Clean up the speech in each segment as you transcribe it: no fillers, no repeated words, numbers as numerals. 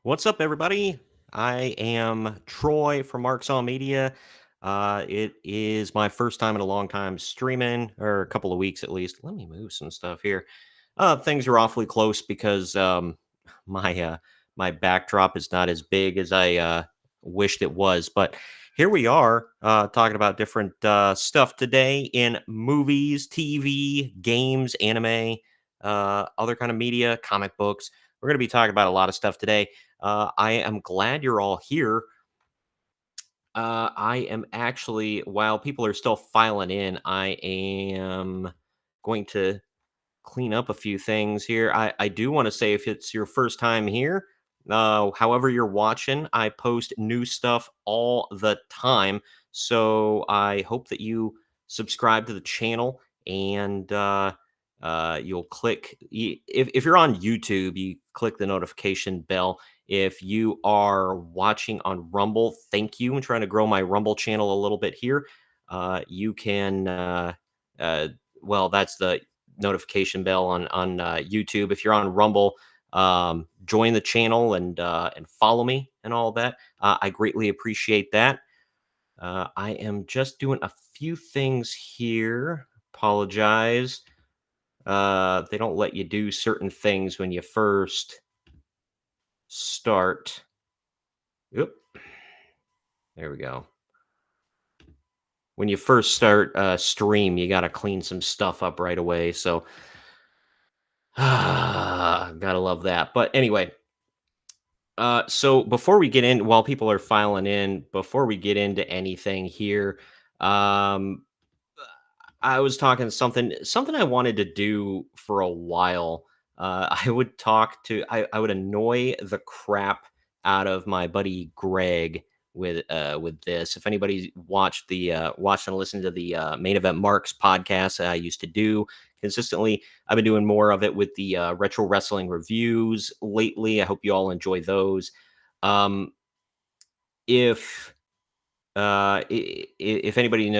What's up, everybody? I am Troy from Marks on Media. It is my first time in a long time streaming, or a couple of weeks at least. Let me move some stuff here. Things are awfully close because my my backdrop is not as big as I wished it was. But here we are talking about different stuff today in movies, TV, games, anime, other kind of media, comic books. We're going to be talking about a lot of stuff today. I am glad you're all here. I am actually, while people are still filing in, I am going to clean up a few things here. I do want to say if it's your first time here, however you're watching, I post new stuff all the time. So I hope that you subscribe to the channel and you'll if you're on YouTube, you click the notification bell. If you are watching on Rumble, thank you. I'm trying to grow my Rumble channel a little bit here. You can, uh, well, that's the notification bell on YouTube. If you're on Rumble, join the channel and follow me and all that. I greatly appreciate that. I am just doing a few things here. Apologize. They don't let you do certain things when you first start. Oop, there we go. When you first start stream, you got to clean some stuff up right away. So, gotta love that. But anyway, so before we get in, while people are filing in, before we get into anything here, um, I was talking something I wanted to do for a while. I would annoy the crap out of my buddy Greg with this. If anybody watched and listened to the Main Event Marks podcast that I used to do consistently, I've been doing more of it with the retro wrestling reviews lately. I hope you all enjoy those. Um, if if anybody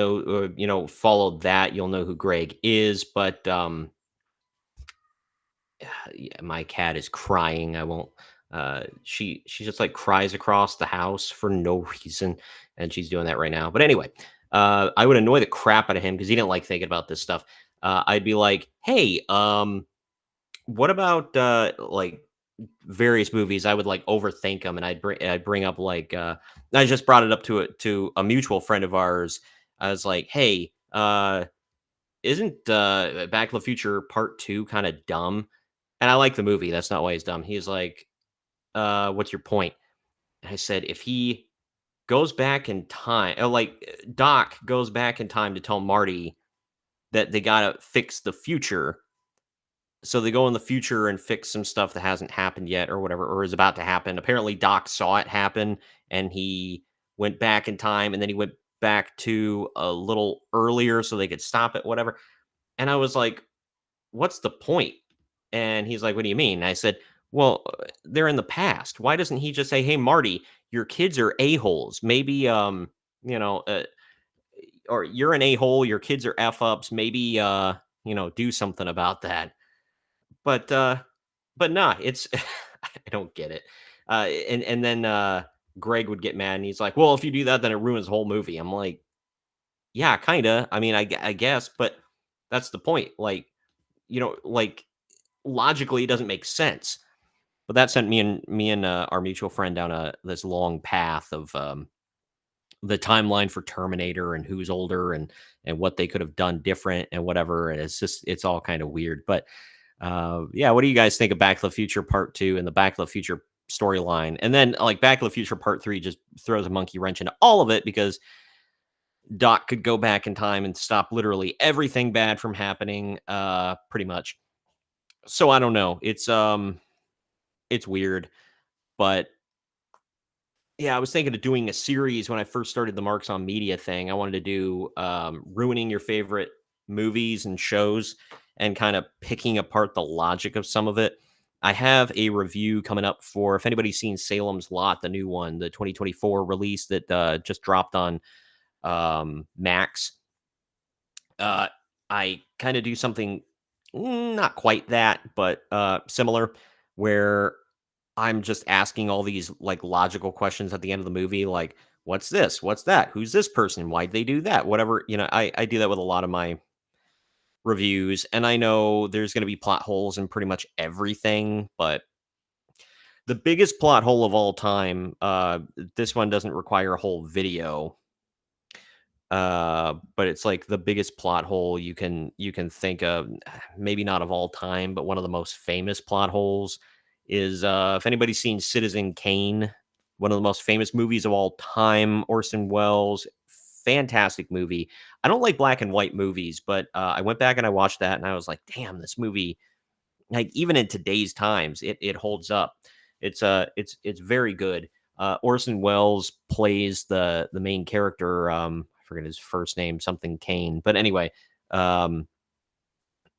followed that, you'll know who Greg is. But yeah, my cat is crying. I won't. She just like cries across the house for no reason, and she's doing that right now. But anyway, I would annoy the crap out of him because he didn't like thinking about this stuff. I'd be like, "Hey, what about like various movies?" I would like overthink them, and I'd bring up like I just brought it up to a mutual friend of ours. I was like, "Hey, isn't Back to the Future Part 2 kind of dumb?" And I like the movie. That's not why he's dumb. He's like, what's your point? And I said, if he goes back in time, Doc goes back in time to tell Marty that they gotta fix the future. So they go in the future and fix some stuff that hasn't happened yet or whatever, or is about to happen. Apparently, Doc saw it happen and he went back in time and then he went back to a little earlier so they could stop it, whatever. And I was like, what's the point? And he's like, what do you mean? And I said, well, they're in the past. Why doesn't he just say, hey, Marty, your kids are a-holes. Maybe, you know, uh, or you're an a-hole, your kids are f-ups. Maybe, do something about that. But, nah, it's, I don't get it. And then Greg would get mad and he's like, well, if you do that, then it ruins the whole movie. I'm like, yeah, kind of. I mean, I guess, but that's the point. Like, like logically, it doesn't make sense. But that sent me and our mutual friend down this long path of the timeline for Terminator and who's older and what they could have done different and whatever. And it's all kind of weird. But yeah, what do you guys think of Back to the Future Part 2 and the Back to the Future storyline? And then like Back to the Future Part 3 just throws a monkey wrench into all of it because Doc could go back in time and stop literally everything bad from happening, pretty much. So I don't know. It's weird, but yeah, I was thinking of doing a series when I first started the Marks on Media thing. I wanted to do ruining your favorite movies and shows and kind of picking apart the logic of some of it. I have a review coming up for if anybody's seen Salem's Lot, the new one, the 2024 release that just dropped on Max. I kind of do something not quite that, but similar, where I'm just asking all these, like, logical questions at the end of the movie, like, "What's this? What's that? Who's this person? Why'd they do that?" Whatever, I do that with a lot of my reviews, and I know there's gonna be plot holes in pretty much everything, but the biggest plot hole of all time, this one doesn't require a whole video, but it's, like, the biggest plot hole you can think of, maybe not of all time, but one of the most famous plot holes is, if anybody's seen Citizen Kane, one of the most famous movies of all time, Orson Welles, fantastic movie. I don't like black and white movies, but, I went back and I watched that, and I was like, "Damn, this movie," like, even in today's times, it holds up. It's very good. Orson Welles plays the main character, I forget his first name, something Kane, but anyway, um,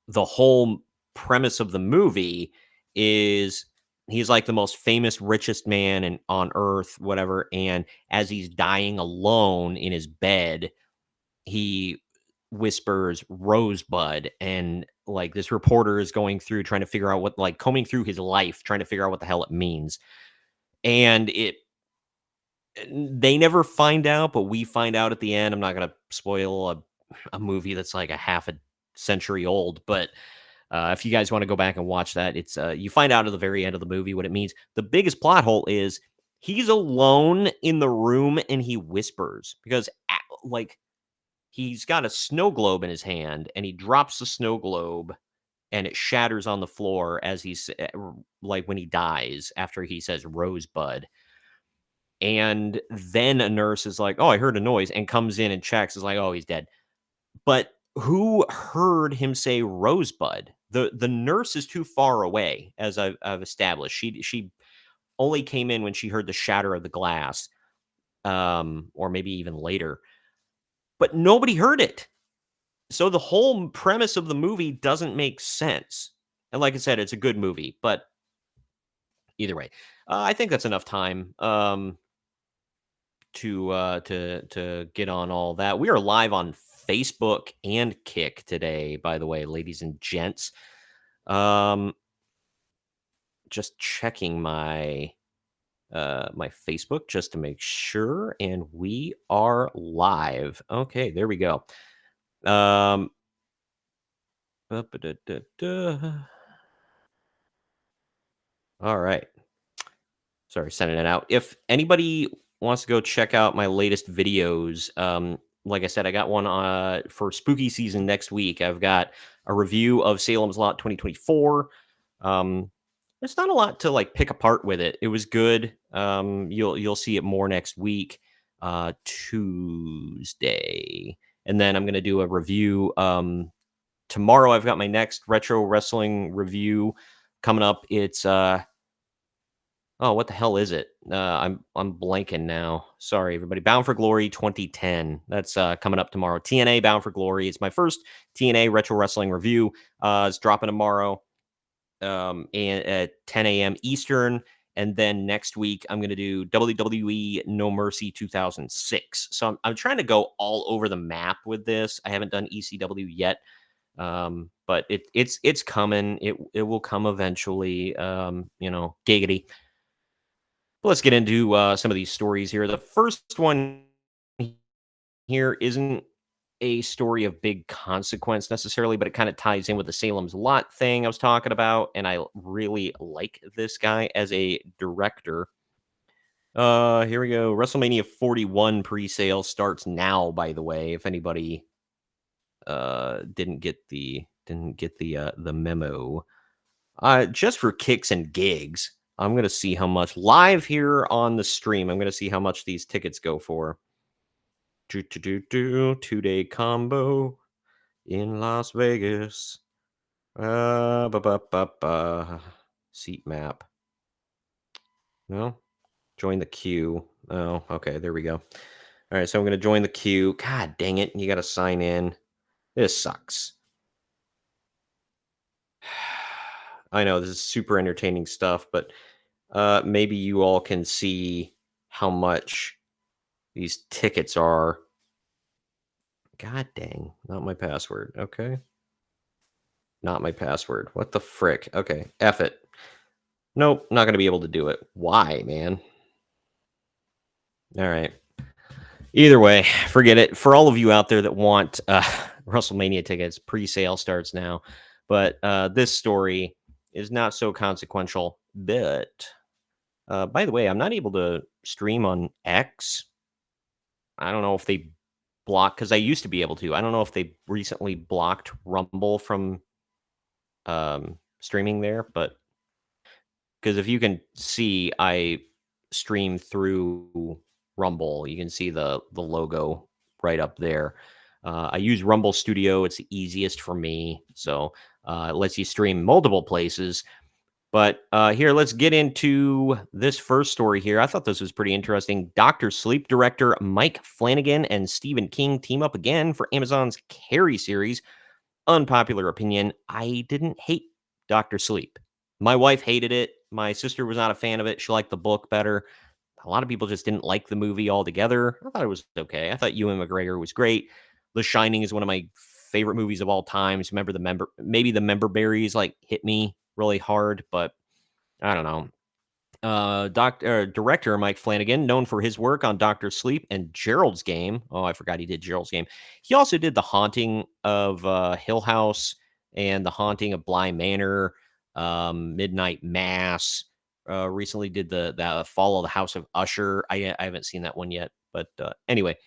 the whole premise of the movie is he's, like, the most famous, richest man on earth, whatever, and as he's dying alone in his bed, he whispers Rosebud, and, like, this reporter is going through trying to figure out what, like, combing through his life, trying to figure out what the hell it means. And they never find out, but we find out at the end. I'm not gonna spoil a movie that's like a half a century old, but if you guys want to go back and watch that, it's you find out at the very end of the movie what it means. The biggest plot hole is he's alone in the room and he whispers because like he's got a snow globe in his hand and he drops the snow globe and it shatters on the floor as like when he dies after he says Rosebud. And then a nurse is like, "Oh, I heard a noise," and comes in and checks, is like, "Oh, he's dead." But who heard him say Rosebud? The nurse is too far away, as I've established. She only came in when she heard the shatter of the glass, or maybe even later. But nobody heard it. So the whole premise of the movie doesn't make sense. And like I said, it's a good movie, but either way, I think that's enough time. To get on all that. We are live on Facebook and Kick today, by the way, ladies and gents. Um, just checking my Facebook just to make sure, and we are live. Okay, there we go. Um, ba-ba-da-da-da. All right. Sorry, sending it out. If anybody wants to go check out my latest videos, like I said, I got one for spooky season next week. I've got a review of Salem's Lot 2024. There's not a lot to like pick apart with it. It was good. You'll see it more next week, Tuesday, and then I'm gonna do a review. Tomorrow I've got my next retro wrestling review coming up. It's oh, what the hell is it? I'm blanking now. Sorry, everybody. Bound for Glory 2010. That's coming up tomorrow. TNA Bound for Glory. It's my first TNA retro wrestling review. It's dropping tomorrow, and at 10 a.m. Eastern. And then next week I'm going to do WWE No Mercy 2006. So I'm trying to go all over the map with this. I haven't done ECW yet, but it's coming. It will come eventually. Giggity. Let's get into some of these stories here. The first one here isn't a story of big consequence necessarily, but it kind of ties in with the Salem's Lot thing I was talking about, and I really like this guy as a director. Here we go. WrestleMania 41 pre-sale starts now, by the way, if anybody didn't get the memo. Just for kicks and gigs, I'm going to see how much live here on the stream. I'm going to see how much these tickets go for. 2-day combo in Las Vegas. Seat map. No, join the queue. Oh, okay, there we go. All right, so I'm going to join the queue. God dang it, you got to sign in. This sucks. I know this is super entertaining stuff, but maybe you all can see how much these tickets are. God dang, not my password. Okay. Not my password. What the frick? Okay, F it. Nope, not gonna be able to do it. Why, man? All right. Either way, forget it. For all of you out there that want WrestleMania tickets, pre-sale starts now. But this story is not so consequential. But by the way, I'm not able to stream on X. I don't know if they block because I used to be able to. I don't know if they recently blocked Rumble from streaming there, but because if you can see, I stream through Rumble. You can see the logo right up there. I use Rumble Studio. It's the easiest for me, so it lets you stream multiple places. But here, let's get into this first story here. I thought this was pretty interesting. Doctor Sleep director Mike Flanagan and Stephen King team up again for Amazon's Carrie series. Unpopular opinion, I didn't hate Doctor Sleep. My wife hated it. My sister was not a fan of it. She liked the book better. A lot of people just didn't like the movie altogether. I thought it was okay. I thought Ewan McGregor was great. The Shining is one of my favorite movies of all times. Maybe the member berries like hit me really hard, but I don't know. Director Mike Flanagan, known for his work on Doctor Sleep and Gerald's Game. Oh, I forgot he did Gerald's Game. He also did The Haunting of Hill House and The Haunting of Bly Manor, Midnight Mass. Recently did the Fall of the House of Usher. I haven't seen that one yet, but anyway,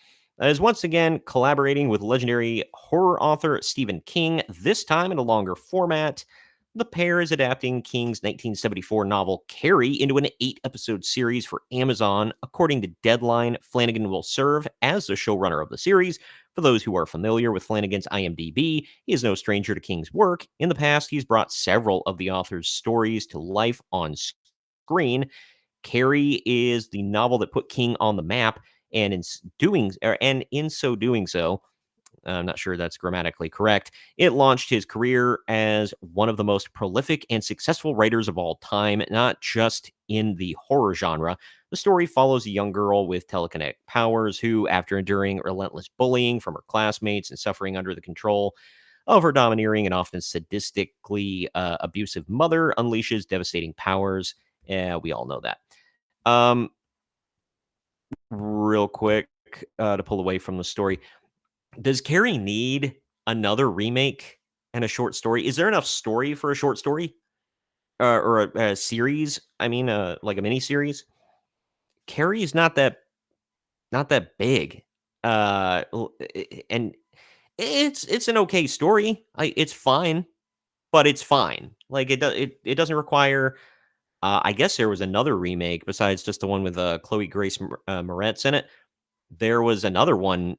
is once again collaborating with legendary horror author Stephen King. This time in a longer format. The pair is adapting King's 1974 novel Carrie into an 8-episode series for Amazon. According to Deadline, Flanagan will serve as the showrunner of the series. For those who are familiar with Flanagan's IMDb, he is no stranger to King's work. In the past, he's brought several of the author's stories to life on screen. Carrie is the novel that put King on the map, and in so doing, I'm not sure that's grammatically correct. It launched his career as one of the most prolific and successful writers of all time, not just in the horror genre. The story follows a young girl with telekinetic powers who, after enduring relentless bullying from her classmates and suffering under the control of her domineering and often sadistically abusive mother, unleashes devastating powers. We all know that. Real quick, to pull away from the story. Does Carrie need another remake and a short story? Is there enough story for a short story or a series? I mean, like a mini series. Carrie is not that big, and it's an okay story. It's fine, but it's fine. Like it doesn't require. I guess there was another remake besides just the one with Chloe Grace Moretz in it. There was another one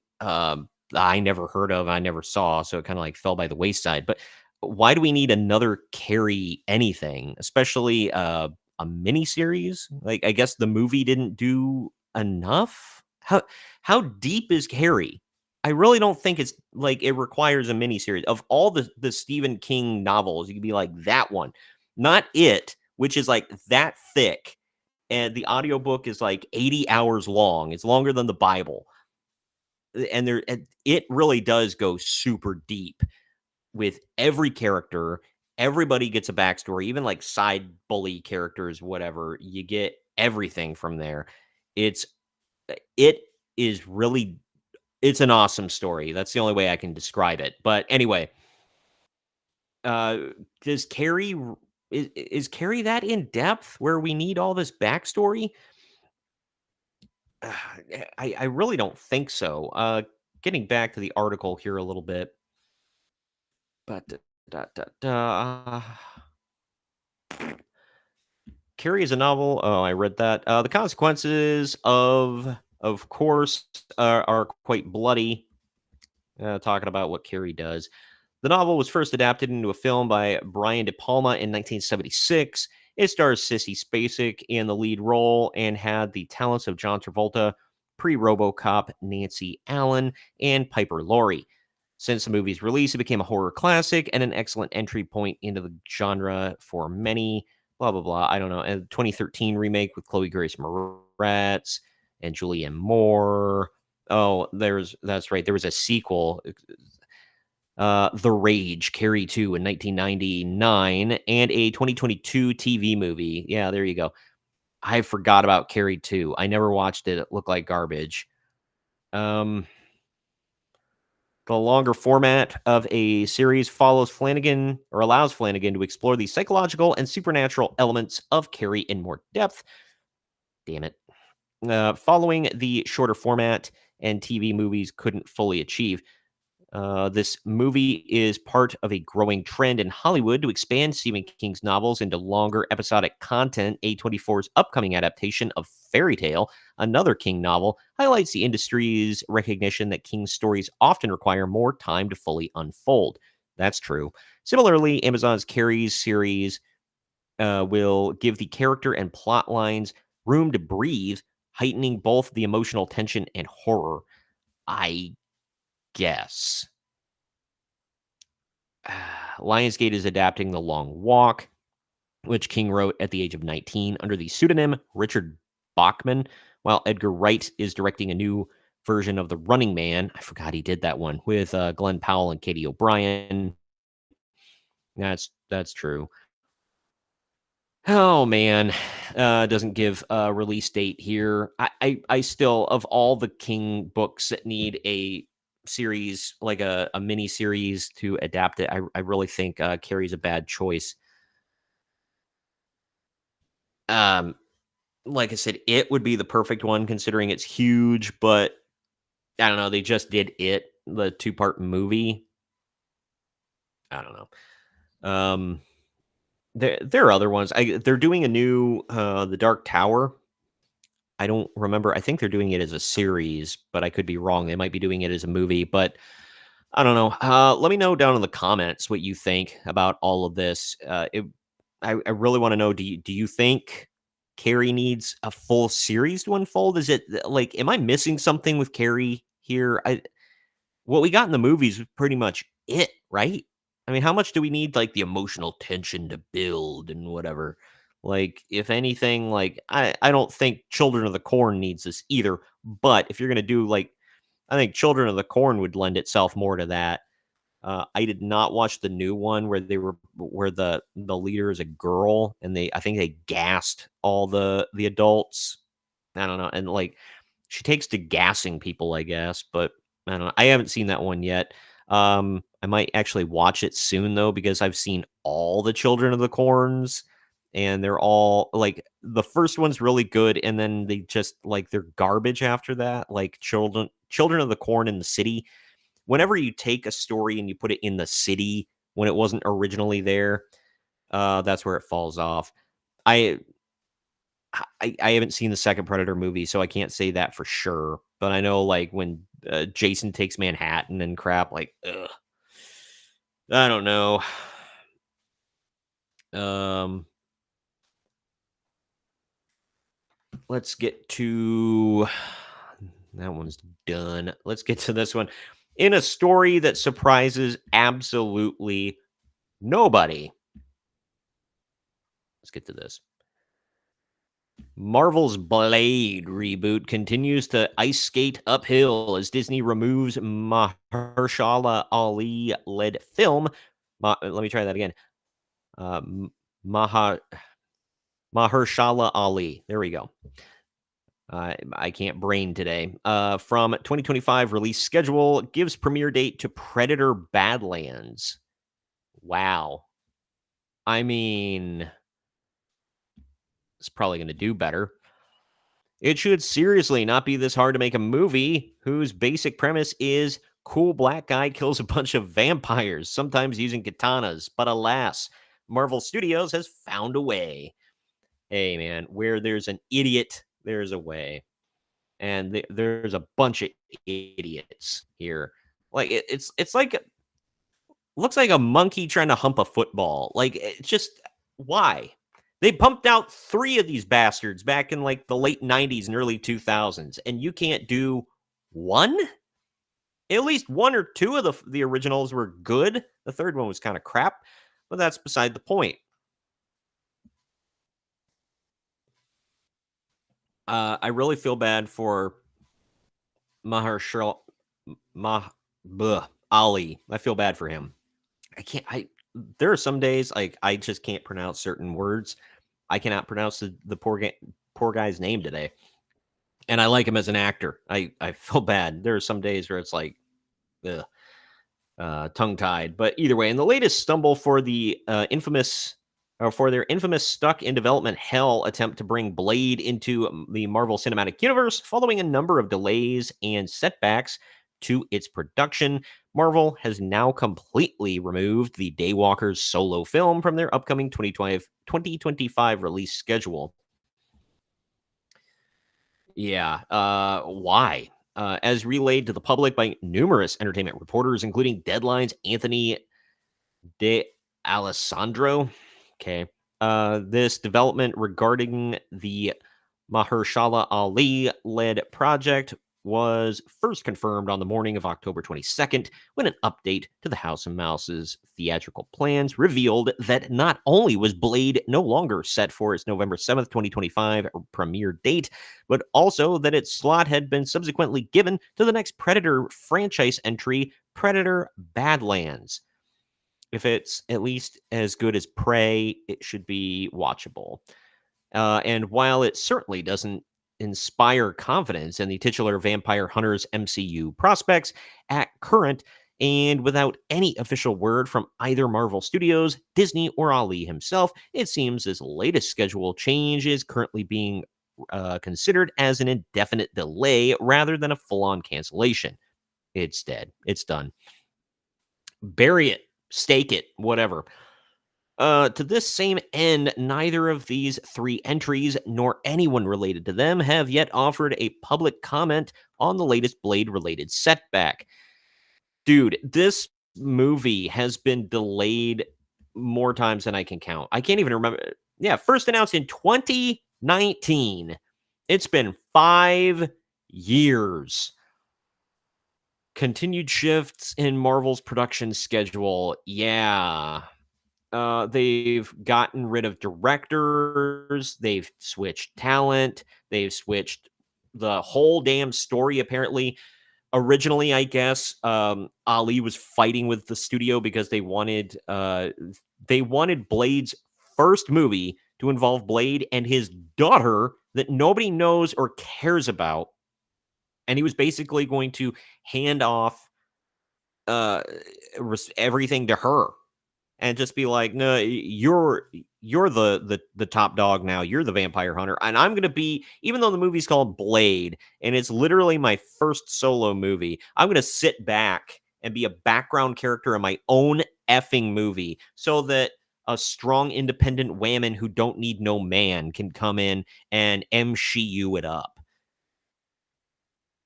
I never heard of, I never saw, so it kind of like fell by the wayside. But why do we need another Carrie anything, especially a mini series? Like, I guess the movie didn't do enough. How deep is Carrie? I really don't think it's like it requires a mini series. Of all the Stephen King novels, you could be like that one, not it, which is like that thick, and the audiobook is like 80 hours long. It's longer than the Bible. And it really does go super deep with every character. Everybody gets a backstory, even like side bully characters, whatever. You get everything from there. It's it is really it's an awesome story. That's the only way I can describe it. But anyway, uh does Carrie is Carrie that in depth where we need all this backstory? I really don't think so. Getting back to the article here a little bit, but Carrie is a novel. Oh, I read that. The consequences of course, are quite bloody. Talking about what Carrie does. The novel was first adapted into a film by Brian De Palma in 1976. It stars Sissy Spacek in the lead role and had the talents of John Travolta, pre-RoboCop Nancy Allen, and Piper Laurie. Since the movie's release, it became a horror classic and an excellent entry point into the genre for many. Blah blah blah. I don't know. A 2013 remake with Chloe Grace Moretz and Julianne Moore. Oh, that's right. There was a sequel. The Rage, Carrie 2 in 1999, and a 2022 TV movie. Yeah, there you go. I forgot about Carrie 2. I never watched it. It looked like garbage. Um, the longer format of a series follows Flanagan or allows Flanagan to explore the psychological and supernatural elements of Carrie in more depth. Damn it. Following the shorter format and TV movies couldn't fully achieve. This movie is part of a growing trend in Hollywood to expand Stephen King's novels into longer episodic content. A24's upcoming adaptation of Fairy Tale, another King novel, highlights the industry's recognition that King's stories often require more time to fully unfold. That's true. Similarly, Amazon's Carrie's series will give the character and plot lines room to breathe, heightening both the emotional tension and horror. I guess. Lionsgate is adapting The Long Walk, which King wrote at the age of 19 under the pseudonym Richard Bachman, while Edgar Wright is directing a new version of The Running Man. I forgot he did that one with Glenn Powell and Katie O'Brien. That's true. Oh man, doesn't give a release date here. I still, of all the King books that need a series, like a mini series to adapt it, I really think Carrie's a bad choice. Um, like I said, it would be the perfect one considering it's huge, but I don't know. They just did it, the 2-part movie. I don't know. There are other ones. They're doing a new The Dark Tower. I don't remember. I think they're doing it as a series, but I could be wrong. They might be doing it as a movie, but I don't know. Let me know down in the comments what you think about all of this. I really want to know. Do you think Carrie needs a full series to unfold? Is it like, am I missing something with Carrie here? What we got in the movies was pretty much it, right? I mean, how much do we need like the emotional tension to build and whatever? Like, if anything, like I don't think Children of the Corn needs this either. But if you're gonna do like, I think Children of the Corn would lend itself more to that. I did not watch the new one where the leader is a girl and I think they gassed all the adults. I don't know, and like she takes to gassing people, I guess, but I don't know. I haven't seen that one yet. I might actually watch it soon though because I've seen all the Children of the Corns and they're all like the first one's really good and then they just like they're garbage after that. Like Children of the Corn in the City. Whenever you take a story and you put it in the city when it wasn't originally there, that's where it falls off. I I haven't seen the second Predator movie, so I can't say that for sure. But I know, like, when Jason takes Manhattan and crap, like, ugh, I don't know. Um, let's get to that one's done. Let's get to this one. In a story that surprises absolutely nobody. Let's get to this. Marvel's Blade reboot continues to ice skate uphill as Disney removes Mahershala Ali led film. Let me try that again. Uh, Maha, Mahershala Ali. There we go. I can't brain today. From 2025 release schedule gives premiere date to Predator Badlands. Wow. I mean, it's probably going to do better. It should seriously not be this hard to make a movie whose basic premise is cool black guy kills a bunch of vampires, sometimes using katanas. But alas, Marvel Studios has found a way. Hey, man, where there's an idiot, there's a way. And there's a bunch of idiots here. Like it's like looks like a monkey trying to hump a football. Like it's just why? They pumped out 3 of these bastards back in like the late 90s and early 2000s and you can't do one? At least 1 or 2 of the originals were good. The third one was kind of crap, but that's beside the point. I really feel bad for Mahershala Mah bleh. Ali. I feel bad for him. I can't. There are some days like I just can't pronounce certain words. I cannot pronounce the poor guy's name today, and I like him as an actor. I feel bad. There are some days where it's like, ugh, tongue tied. But either way, in the latest stumble for the infamous. Or for their infamous stuck in development hell attempt to bring Blade into the Marvel Cinematic Universe, following a number of delays and setbacks to its production, Marvel has now completely removed the Daywalker's solo film from their upcoming 2025 release schedule. Yeah, why? As relayed to the public by numerous entertainment reporters, including Deadline's Anthony De Alessandro. Okay. This development regarding the Mahershala Ali led project was first confirmed on the morning of October 22nd when an update to the House of Mouse's theatrical plans revealed that not only was Blade no longer set for its November 7th, 2025 premiere date, but also that its slot had been subsequently given to the next Predator franchise entry, Predator Badlands. If it's at least as good as Prey, it should be watchable. And while it certainly doesn't inspire confidence in the titular Vampire Hunters MCU prospects at current, and without any official word from either Marvel Studios, Disney, or Ali himself, it seems this latest schedule change is currently being considered as an indefinite delay rather than a full-on cancellation. It's dead. It's done. Bury it, stake it, whatever. To this same end, neither of these three entries nor anyone related to them have yet offered a public comment on the latest Blade-related setback. Dude, this movie has been delayed more times than I can count. I can't even remember. Yeah, first announced in 2019. It's been 5 years. Continued shifts in Marvel's production schedule. Yeah. They've gotten rid of directors. They've switched talent. They've switched the whole damn story. Apparently, originally, I guess Ali was fighting with the studio because they wanted Blade's first movie to involve Blade and his daughter that nobody knows or cares about, and he was basically going to hand off everything to her and just be like, no, you're the top dog now. You're the vampire hunter, and I'm gonna be, even though the movie's called Blade and it's literally my first solo movie, I'm gonna sit back and be a background character in my own effing movie, so that a strong, independent woman who don't need no man can come in and MCU it up.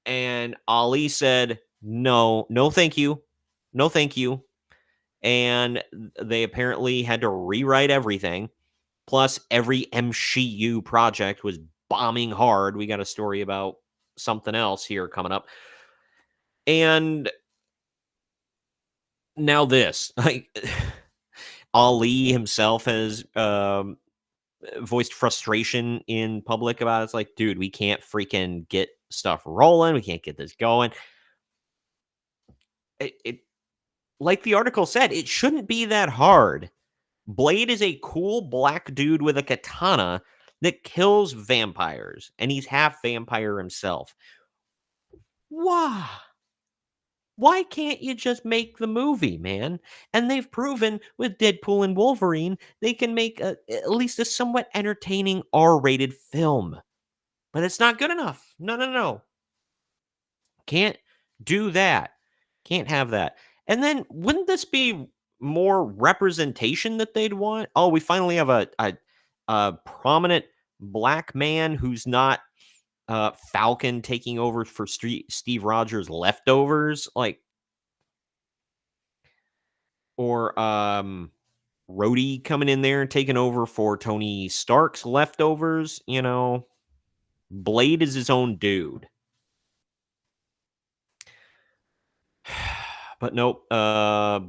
And Ali said, no, no, thank you, no, thank you. And they apparently had to rewrite everything. Plus, every MCU project was bombing hard. We got a story about something else here coming up. And now this. Like, Ali himself has voiced frustration in public about it. It's like, dude, we can't freaking get stuff rolling. We can't get this going. It like the article said, it shouldn't be that hard. Blade is a cool black dude with a katana that kills vampires, and he's half vampire himself. Why? Why can't you just make the movie, man? And they've proven with Deadpool and Wolverine they can make at least a somewhat entertaining R-rated film. But it's not good enough. No, no, no. Can't do that. Can't have that. And then wouldn't this be more representation that they'd want? Oh, we finally have a prominent black man who's not Falcon taking over for Steve Rogers' leftovers, like, or Rhodey coming in there and taking over for Tony Stark's leftovers. You know, Blade is his own dude. But nope,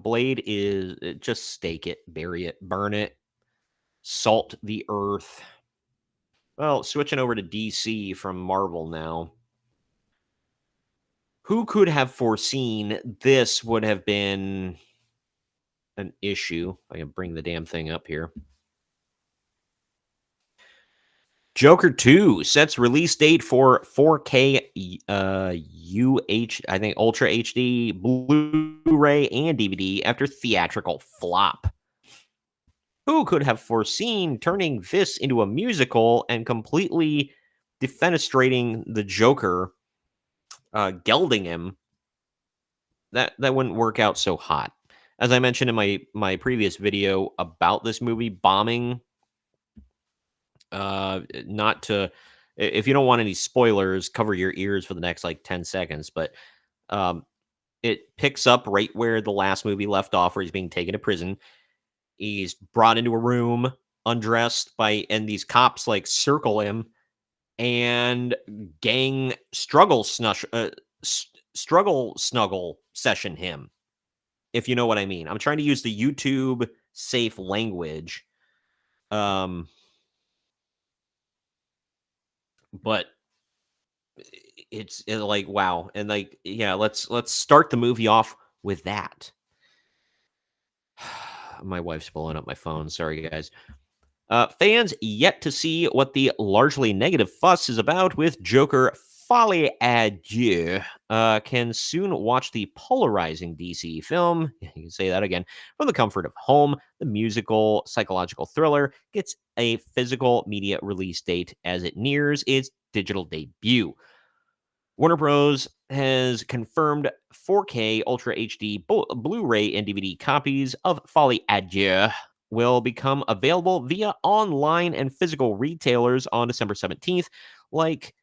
Blade is just stake it, bury it, burn it, salt the earth. Well, switching over to DC from Marvel now. Who could have foreseen this would have been an issue? I can bring the damn thing up here. Joker 2 sets release date for 4K I think Ultra HD, Blu-ray, and DVD after theatrical flop. Who could have foreseen turning this into a musical and completely defenestrating the Joker, gelding him? That wouldn't work out so hot. As I mentioned in my previous video about this movie bombing, not to if you don't want any spoilers, cover your ears for the next like 10 seconds, but it picks up right where the last movie left off, where he's being taken to prison. He's brought into a room, undressed and these cops like circle him and gang struggle snuggle session him, if you know what I mean. I'm trying to use the YouTube safe language. But it's like, wow. And like, yeah, let's start the movie off with that. My wife's blowing up my phone. Sorry, guys. Fans yet to see what the largely negative fuss is about with Joker Folie à Deux can soon watch the polarizing DC film. You can say that again. From the comfort of home, the musical psychological thriller gets a physical media release date as it nears its digital debut. Warner Bros. Has confirmed 4K Ultra HD Blu-ray and DVD copies of Folie à Deux will become available via online and physical retailers on December 17th. Like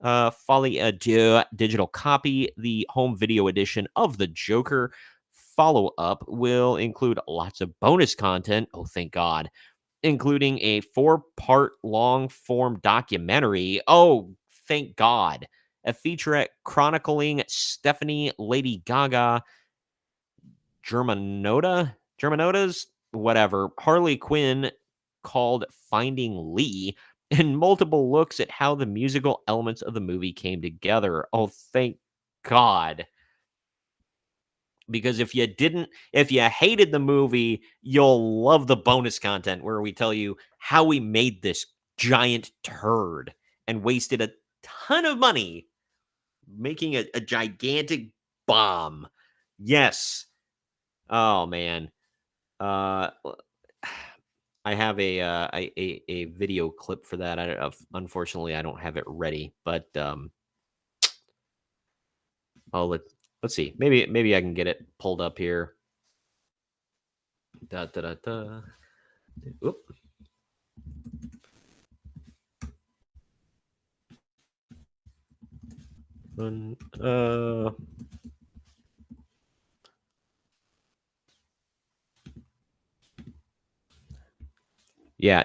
Folie à Deux digital copy, the home video edition of The Joker follow-up will include lots of bonus content. Oh, thank God. Including a 4-part long-form documentary. Oh, thank God. A featurette chronicling Stephanie Lady Gaga Germanota's whatever Harley Quinn called Finding Lee, and multiple looks at how the musical elements of the movie came together. Oh, thank God. Because if you hated the movie, you'll love the bonus content where we tell you how we made this giant turd and wasted a ton of money making a gigantic bomb. Yes. Oh man. I have a video clip for that. Unfortunately, I don't have it ready, but let's see. Maybe I can get it pulled up here. Da da da da. Oop. Yeah,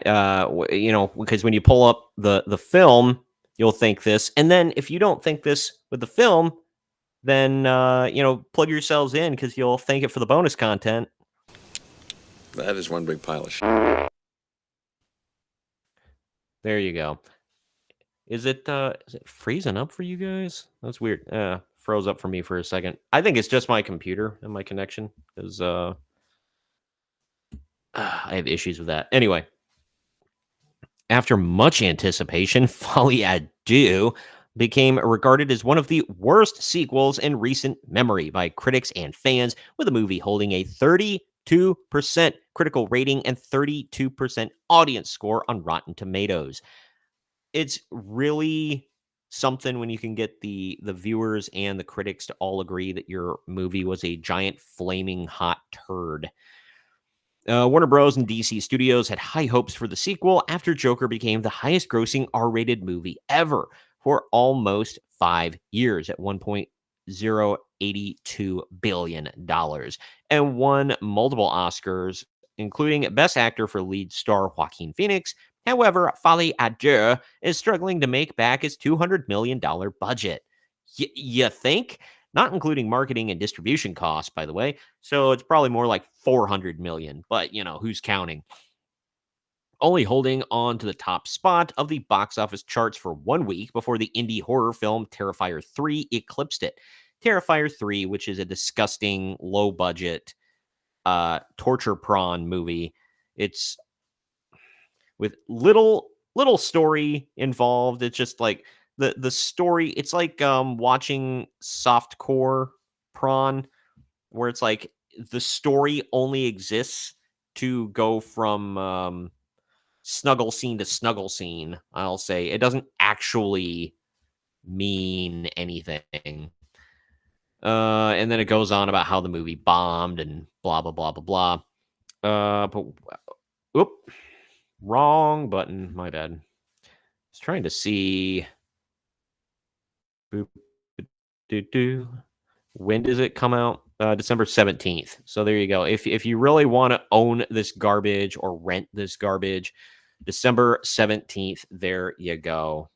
because when you pull up the film, you'll think this, and then if you don't think this with the film, then plug yourselves in because you'll thank it for the bonus content. That is one big pile of shit. There you go. Is it freezing up for you guys? That's weird. Froze up for me for a second. I think it's just my computer and my connection because I have issues with that. Anyway, after much anticipation, Folie à Deux became regarded as one of the worst sequels in recent memory by critics and fans, with the movie holding a 32% critical rating and 32% audience score on Rotten Tomatoes. It's really something when you can get the viewers and the critics to all agree that your movie was a giant flaming hot turd. Warner Bros. And DC Studios had high hopes for the sequel after Joker became the highest grossing R-rated movie ever for almost 5 years at $1.082 billion and won multiple Oscars, including Best Actor for lead star Joaquin Phoenix. However, Folie à Deux is struggling to make back its $200 million budget. You think? Not including marketing and distribution costs, by the way. So it's probably more like $400 million, but who's counting? Only holding on to the top spot of the box office charts for 1 week before the indie horror film Terrifier 3 eclipsed it, Terrifier 3, which is a disgusting, low-budget torture prawn movie. It's with little story involved. It's just like the story. It's like watching softcore prawn, where it's like the story only exists to go from snuggle scene to snuggle scene. I'll say it doesn't actually mean anything. And then it goes on about how the movie bombed and blah blah blah blah blah. But whoop, wrong button. My bad. I was trying to see. Boop, do do. When does it come out? December 17th. So there you go. If you really want to own this garbage or rent this garbage, December 17th. There you go.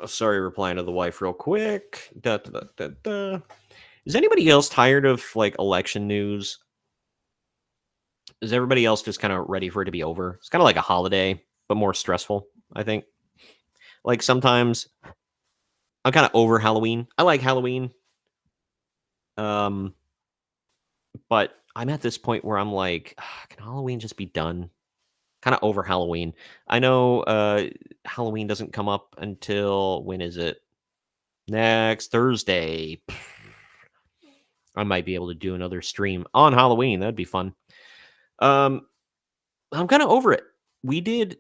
Sorry, replying to the wife real quick. Is anybody else tired of like election news? Is everybody else just kind of ready for it to be over? It's kind of like a holiday, but more stressful, I think. Like sometimes I'm kind of over Halloween. I like Halloween. But I'm at this point where I'm like, can Halloween just be done? Kind of over Halloween. I know Halloween doesn't come up until, when is it? Next Thursday. I might be able to do another stream on Halloween. That'd be fun. I'm kind of over it. We did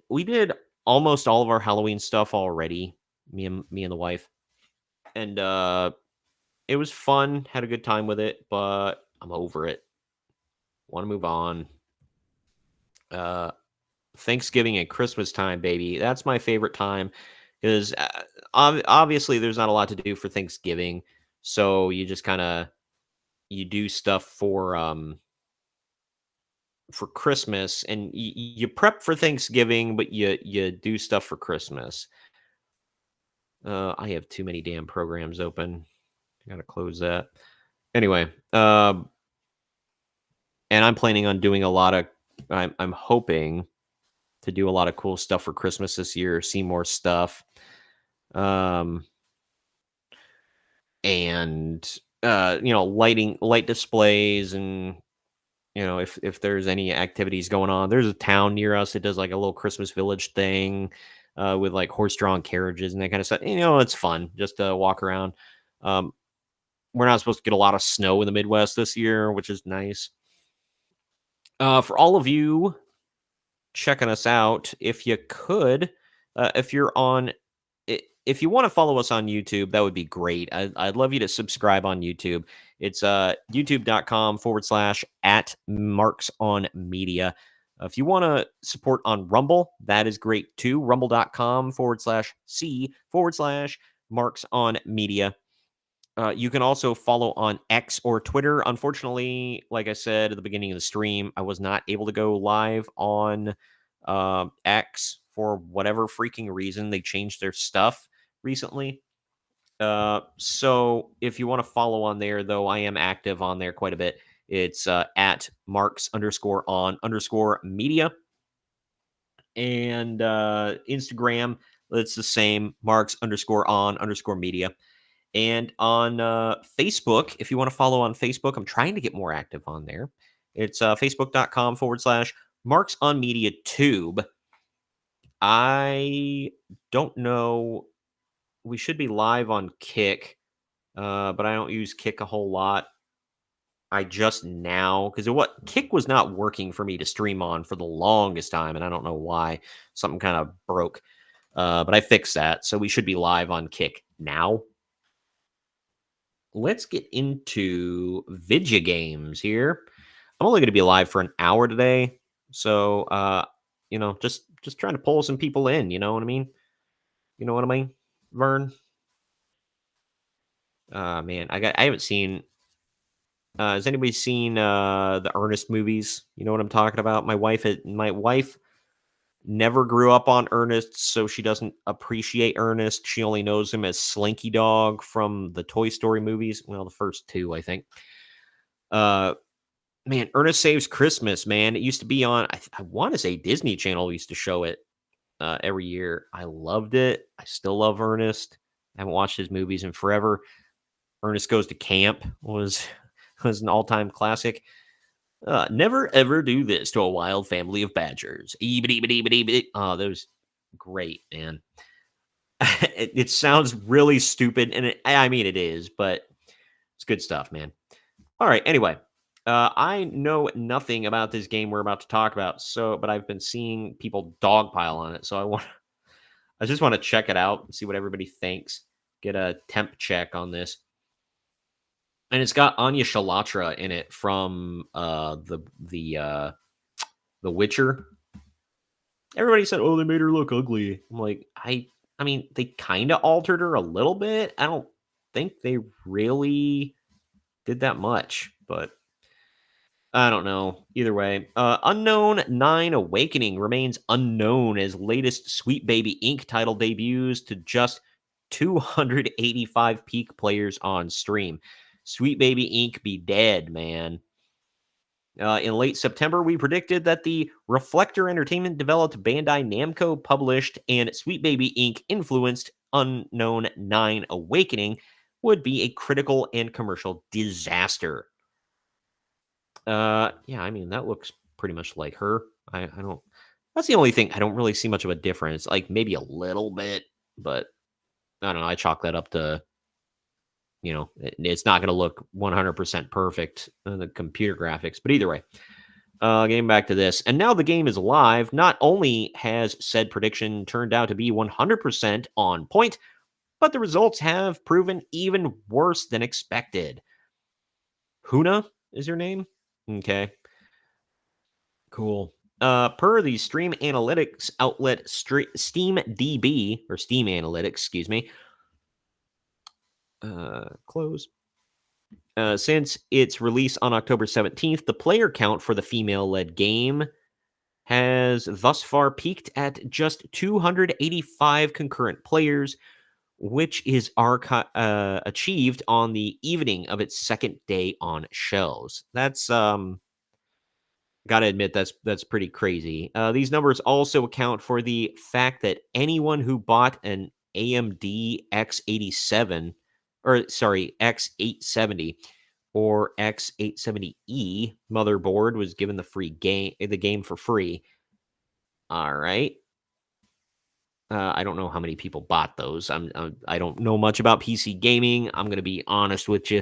almost all of our Halloween stuff already. Me and the wife, and it was fun. Had a good time with it, but I'm over it. Want to move on. Thanksgiving and Christmas time, baby. That's my favorite time because obviously there's not a lot to do for Thanksgiving, so you just kind of you do stuff for Christmas, and you prep for Thanksgiving, but you do stuff for Christmas. I have too many damn programs open. I gotta close that. Anyway, and I'm planning on doing a lot of. I'm hoping to do a lot of cool stuff for Christmas this year. See more stuff, and light displays, and if there's any activities going on. There's a town near us that does like a little Christmas village thing with like horse-drawn carriages and that kind of stuff. It's fun just to walk around. We're not supposed to get a lot of snow in the Midwest this year, which is nice. For all of you checking us out, if you could, if you want to follow us on YouTube, that would be great. I'd love you to subscribe on YouTube. It's youtube.com/@marksonmedia. If you want to support on Rumble, that is great too. Rumble.com/C/marksonmedia. You can also follow on X or Twitter. Unfortunately, like I said at the beginning of the stream, I was not able to go live on X for whatever freaking reason. They changed their stuff recently. So if you want to follow on there, though, I am active on there quite a bit. It's at marks_on_media. And Instagram, it's the same, marks_on_media. And on Facebook, if you want to follow on Facebook, I'm trying to get more active on there. It's facebook.com/marksonmediatube. I don't know. We should be live on Kick, but I don't use Kick a whole lot. I just now, because Kick was not working for me to stream on for the longest time, and I don't know why. Something kind of broke, but I fixed that, so we should be live on Kick now. Let's get into video games here. I'm only going to be live for an hour today, so just trying to pull some people in. You know what I mean? Vern? Man, I haven't seen. Has anybody seen the Ernest movies? You know what I'm talking about? My wife never grew up on Ernest, so she doesn't appreciate Ernest. She only knows him as Slinky Dog from the Toy Story movies. Well, the first two, I think. Man, Ernest Saves Christmas, man. It used to be on, I want to say Disney Channel used to show it. every year. I loved it. I still love Ernest. I haven't watched his movies in forever. Ernest Goes to Camp was an all-time classic. Never ever do this to a wild family of badgers. Oh, that was great, man. It sounds really stupid, and I mean it is, but it's good stuff, man. All right. Anyway, I know nothing about this game we're about to talk about, but I've been seeing people dogpile on it, so I just want to check it out and see what everybody thinks. Get a temp check on this. And it's got Anya Shalatra in it from the Witcher. Everybody said, "Oh, they made her look ugly." I'm like, I mean, they kind of altered her a little bit. I don't think they really did that much, but I don't know. Either way, Unknown 9 Awakening remains unknown as latest Sweet Baby Inc. title debuts to just 285 peak players on stream. Sweet Baby Inc. be dead, man. In late September, we predicted that the Reflector Entertainment developed, Bandai Namco published, and Sweet Baby Inc. influenced Unknown 9 Awakening would be a critical and commercial disaster. Yeah, I mean, that looks pretty much like her. I don't. That's the only thing. I don't really see much of a difference. Like maybe a little bit, but I don't know. I chalk that up to, it's not going to look 100% perfect in the computer graphics. But either way, getting back to this, and now the game is live. Not only has said prediction turned out to be 100% on point, but the results have proven even worse than expected. Huna is your name? Okay. Cool. Per the stream analytics outlet SteamDB, or Steam Analytics, excuse me. Close. Since its release on October 17th, the player count for the female-led game has thus far peaked at just 285 concurrent players, which is achieved on the evening of its second day on shelves. That's gotta admit that's pretty crazy. These numbers also account for the fact that anyone who bought an AMD X87, or sorry, X870 or X870E motherboard was given the game for free. All right. I don't know how many people bought those. I don't know much about PC gaming. I'm going to be honest with you.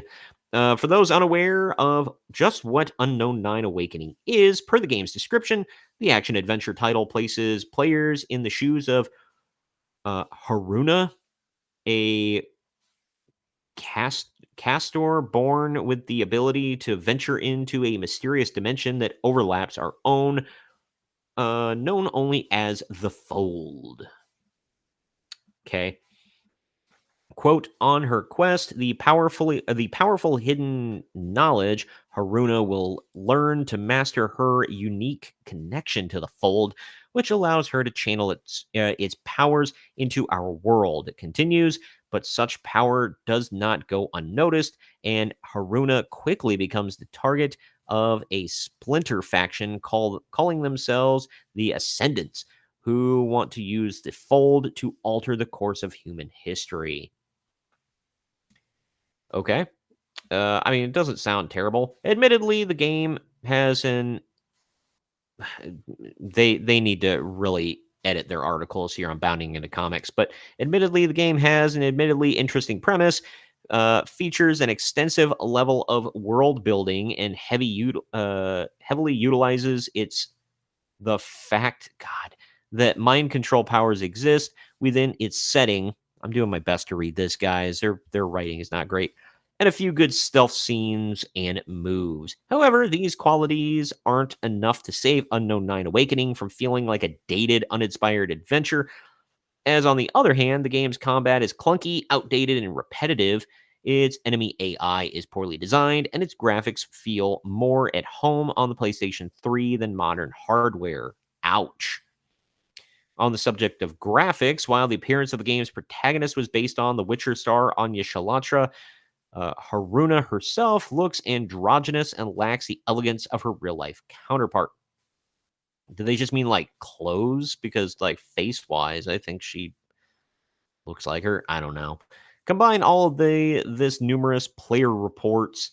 For those unaware of just what Unknown 9 Awakening is, per the game's description, the action-adventure title places players in the shoes of Haruna, a castor born with the ability to venture into a mysterious dimension that overlaps our own, known only as the Fold. Okay. Quote, on her quest, the powerful hidden knowledge, Haruna will learn to master her unique connection to the Fold, which allows her to channel its powers into our world. It continues, but such power does not go unnoticed, and Haruna quickly becomes the target of a splinter faction calling themselves the Ascendants, who want to use the Fold to alter the course of human history. Okay. I mean, it doesn't sound terrible. Admittedly, the game has they need to really edit their articles here on Bounding into Comics, but admittedly, the game has an admittedly interesting premise, features an extensive level of world building, and heavily utilizes the fact, God, that mind control powers exist within its setting. I'm doing my best to read this, guys. Their writing is not great. And a few good stealth scenes and moves. However, these qualities aren't enough to save Unknown 9 Awakening from feeling like a dated, uninspired adventure. As on the other hand, the game's combat is clunky, outdated, and repetitive. Its enemy AI is poorly designed, and its graphics feel more at home on the PlayStation 3 than modern hardware. Ouch. On the subject of graphics, while the appearance of the game's protagonist was based on the Witcher star Anya Shalatra, Haruna herself looks androgynous and lacks the elegance of her real-life counterpart. Do they just mean like clothes? Because like face wise, I think she looks like her. I don't know. Combine all of this numerous player reports,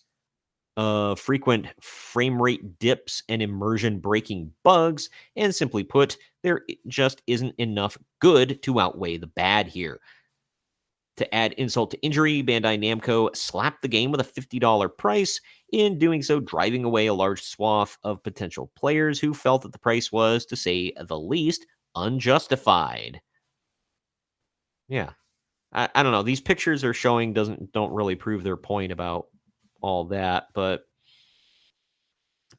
frequent frame rate dips, and immersion breaking bugs, and simply put, there just isn't enough good to outweigh the bad here. To add insult to injury, Bandai Namco slapped the game with a $50 price, in doing so driving away a large swath of potential players who felt that the price was, to say the least, unjustified. Yeah. I don't know. These pictures are showing don't really prove their point about all that, but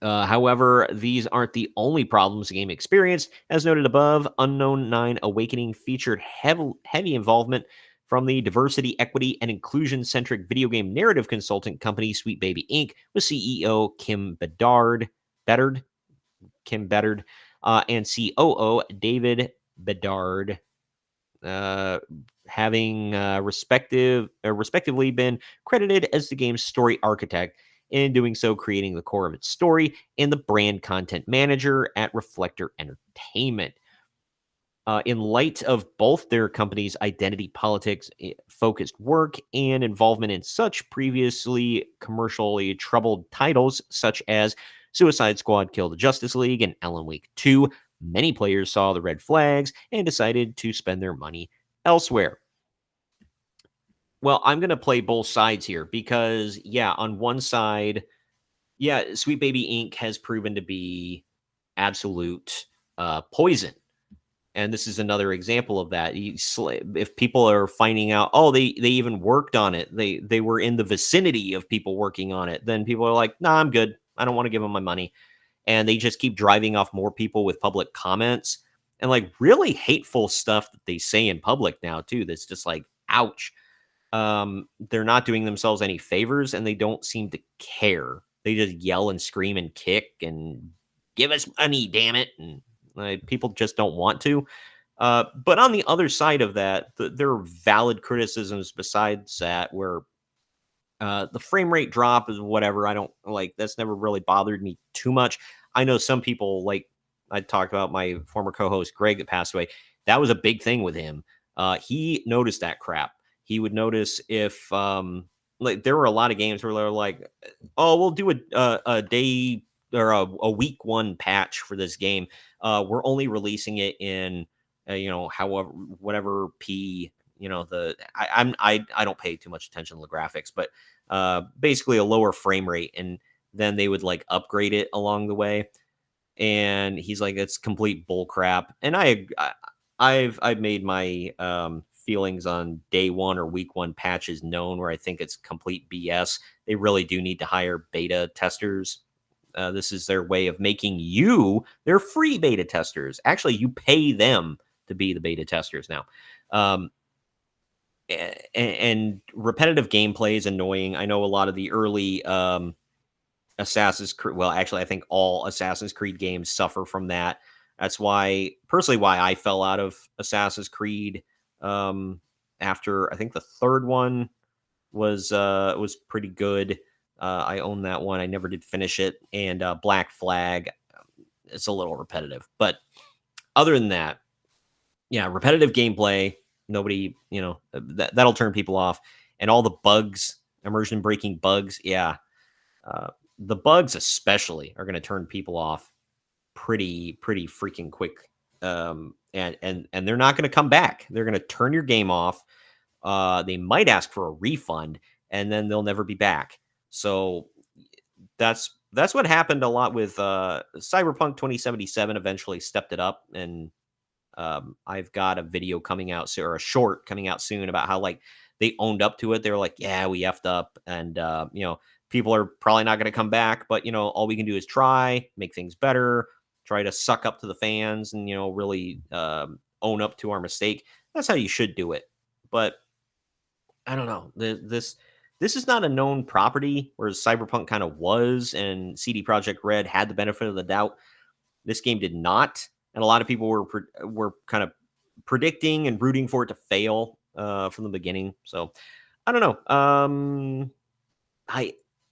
however, these aren't the only problems the game experienced. As noted above, Unknown 9 Awakening featured heavy involvement from the diversity, equity, and inclusion-centric video game narrative consultant company Sweet Baby Inc. with CEO Kim Bedard, and COO David Bedard, having respectively been credited as the game's story architect, in doing so creating the core of its story, and the brand content manager at Reflector Entertainment. In light of both their company's identity politics focused work and involvement in such previously commercially troubled titles such as Suicide Squad Kill the Justice League and Alan Wake 2, many players saw the red flags and decided to spend their money elsewhere. Well, I'm going to play both sides here because, yeah, on one side, yeah, Sweet Baby Inc. has proven to be absolute poison. And this is another example of that. If people are finding out, oh, they even worked on it, they were in the vicinity of people working on it, then people are like, nah, I'm good. I don't want to give them my money. And they just keep driving off more people with public comments and like really hateful stuff that they say in public now, too. That's just like, ouch. They're not doing themselves any favors and they don't seem to care. They just yell and scream and kick and give us money, damn it. And people just don't want to. But on the other side of that, there are valid criticisms besides that where the frame rate drop is whatever. I don't like that's never really bothered me too much. I know some people, like I talked about my former co-host Greg that passed away. That was a big thing with him. He noticed that crap. He would notice if like there were a lot of games where they're like, oh, we'll do a day or a week one patch for this game. We're only releasing it in however whatever p I don't pay too much attention to the graphics, but basically a lower frame rate, and then they would like upgrade it along the way. And he's like, it's complete bull crap. And I've made my feelings on day one or week one patches known, where I think it's complete BS. They really do need to hire beta testers. This is their way of making you their free beta testers. Actually, you pay them to be the beta testers now. And repetitive gameplay is annoying. I know a lot of the early Assassin's Creed, well, actually, I think all Assassin's Creed games suffer from that. That's why I fell out of Assassin's Creed after I think the third one was pretty good. I own that one. I never did finish it. And Black Flag, it's a little repetitive. But other than that, yeah, repetitive gameplay, nobody, that'll turn people off. And all the bugs, immersion breaking bugs, yeah. The bugs especially are going to turn people off pretty freaking quick. And they're not going to come back. They're going to turn your game off. They might ask for a refund, and then they'll never be back. So that's what happened a lot with Cyberpunk 2077. Eventually stepped it up, and I've got a video coming out soon, or a short coming out soon, about how like they owned up to it. They were like, yeah, we effed up, and people are probably not going to come back, but all we can do is try, make things better, try to suck up to the fans, and really own up to our mistake. That's how you should do it. But I don't know. This is not a known property, whereas Cyberpunk kind of was, and CD Projekt Red had the benefit of the doubt. This game did not, and a lot of people were kind of predicting and rooting for it to fail from the beginning. So I don't know.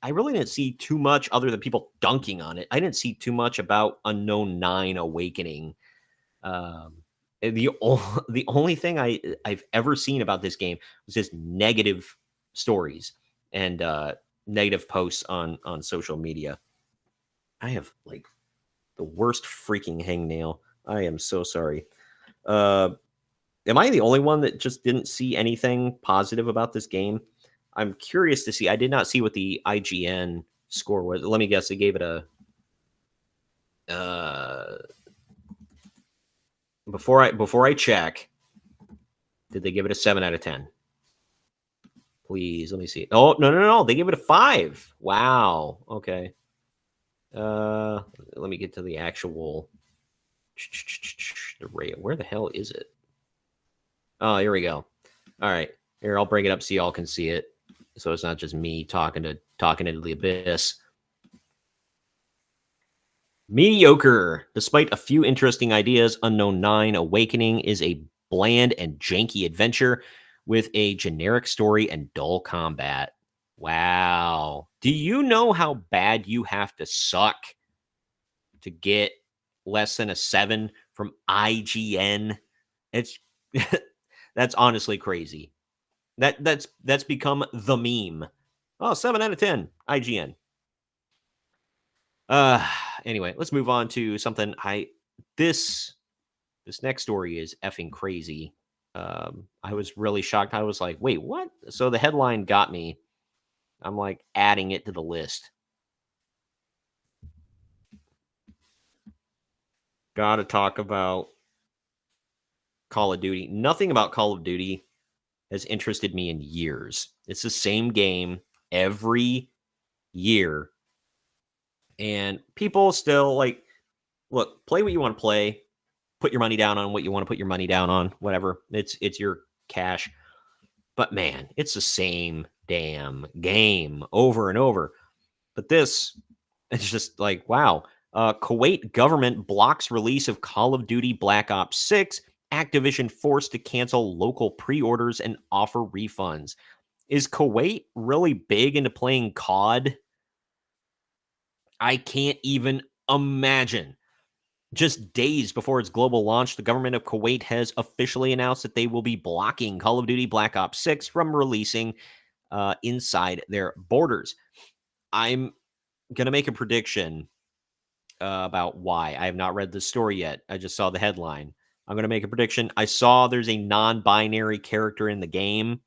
I really didn't see too much other than people dunking on it. I didn't see too much about Unknown 9 Awakening. The only thing I've ever seen about this game was just negative stories and negative posts on social media. I have like the worst freaking hangnail. I am so sorry. Am I the only one that just didn't see anything positive about this game? I'm curious to see. I did not see what the IGN score was. Let me guess. They gave it a. Before I check, did they give it a 7 out of 10? Please let me see. Oh no! They gave it a 5. Wow. Okay. Let me get to the actual. The rate. Where the hell is it? Oh, here we go. All right. Here, I'll bring it up so y'all can see it. So it's not just me talking into the abyss. Mediocre. Despite a few interesting ideas, Unknown 9 Awakening is a bland and janky adventure with a generic story and dull combat. Wow. Do you know how bad you have to suck to get less than a 7 from IGN? It's that's honestly crazy. That's become the meme. Oh, 7 out of 10, IGN. Anyway, let's move on to something this next story is effing crazy. I was really shocked. I was like, wait, what? So the headline got me. I'm like adding it to the list. Gotta talk about Call of Duty. Nothing about Call of Duty has interested me in years. It's the same game every year. And people still like, look, play what you want to play. Put your money down on what you want to put your money down on. Whatever. It's your cash. But man, it's the same damn game over and over. But this, it's just like, wow. Kuwait government blocks release of Call of Duty Black Ops 6. Activision forced to cancel local pre-orders and offer refunds. Is Kuwait really big into playing COD? I can't even imagine. Just days before its global launch, the government of Kuwait has officially announced that they will be blocking Call of Duty Black Ops 6 from releasing inside their borders. I'm going to make a prediction about why. I have not read the story yet. I just saw the headline. I'm going to make a prediction. I saw there's a non-binary character in the game.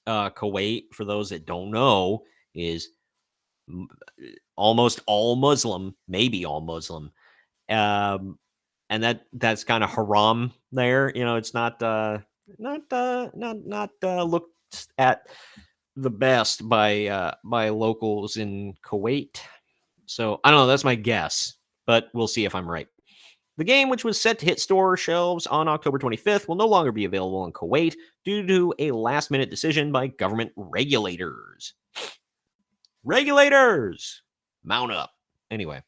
Kuwait, for those that don't know, is almost all Muslim, maybe all Muslim. And that's kind of haram there. You know, it's not looked at the best by locals in Kuwait. So I don't know. That's my guess, but we'll see if I'm right. The game, which was set to hit store shelves on October 25th, will no longer be available in Kuwait due to a last-minute decision by government regulators. Regulators! Mount up. Anyway.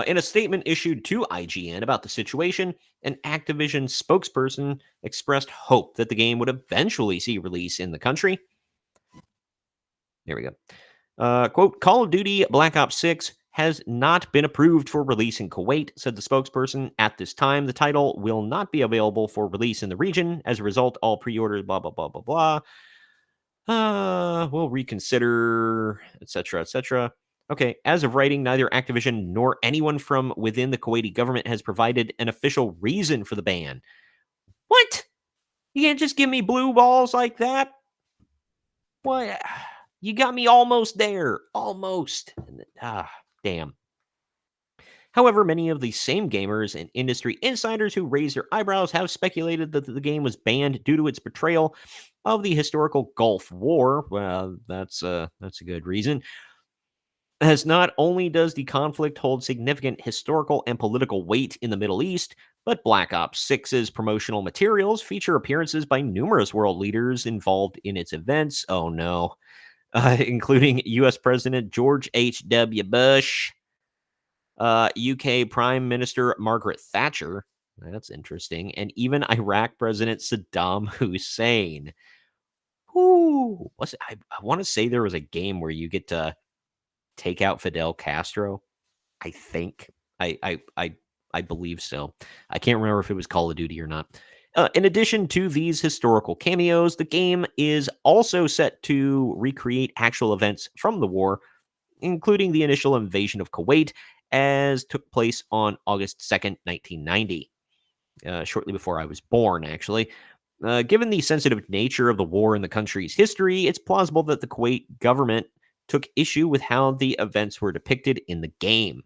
In a statement issued to IGN about the situation, an Activision spokesperson expressed hope that the game would eventually see release in the country. There we go. Quote, Call of Duty Black Ops 6 has not been approved for release in Kuwait, said the spokesperson. At this time, the title will not be available for release in the region. As a result, all pre-orders, blah, blah, blah, blah, blah. We'll reconsider, etc., etc. Okay, as of writing, neither Activision nor anyone from within the Kuwaiti government has provided an official reason for the ban. What? You can't just give me blue balls like that? What? You got me almost there. Almost. Damn. However, many of the same gamers and industry insiders who raised their eyebrows have speculated that the game was banned due to its portrayal of the historical Gulf War. Well, that's a good reason. As not only does the conflict hold significant historical and political weight in the Middle East, but Black Ops 6's promotional materials feature appearances by numerous world leaders involved in its events. Oh no. Including U.S. President George H.W. Bush, UK Prime Minister Margaret Thatcher. That's interesting. And even Iraq President Saddam Hussein. Who was it? I want to say there was a game where you get to take out Fidel Castro. I think I believe so. I can't remember if it was Call of Duty or not. In addition to these historical cameos, the game is also set to recreate actual events from the war, including the initial invasion of Kuwait, as took place on August 2nd, 1990, shortly before I was born, actually. Given the sensitive nature of the war in the country's history, it's plausible that the Kuwait government took issue with how the events were depicted in the game.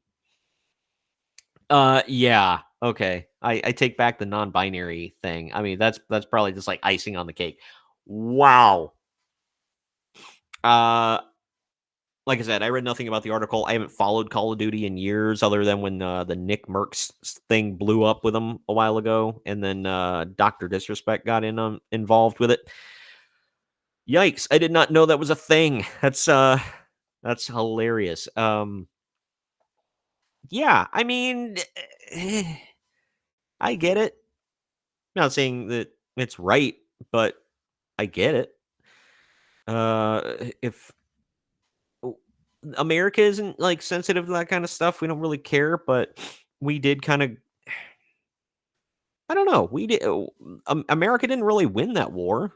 Yeah, okay. I take back the non-binary thing. I mean, that's probably just like icing on the cake. Wow. Uh, like I said, I read nothing about the article. I haven't followed Call of Duty in years, other than when the Nick Merckx thing blew up with him a while ago, and then Doctor Disrespect got involved with it. Yikes! I did not know that was a thing. That's hilarious. Yeah, I mean, I get it. Not saying that it's right, but I get it. If America isn't like sensitive to that kind of stuff, we don't really care, but we did kind of, I don't know. We did America didn't really win that war.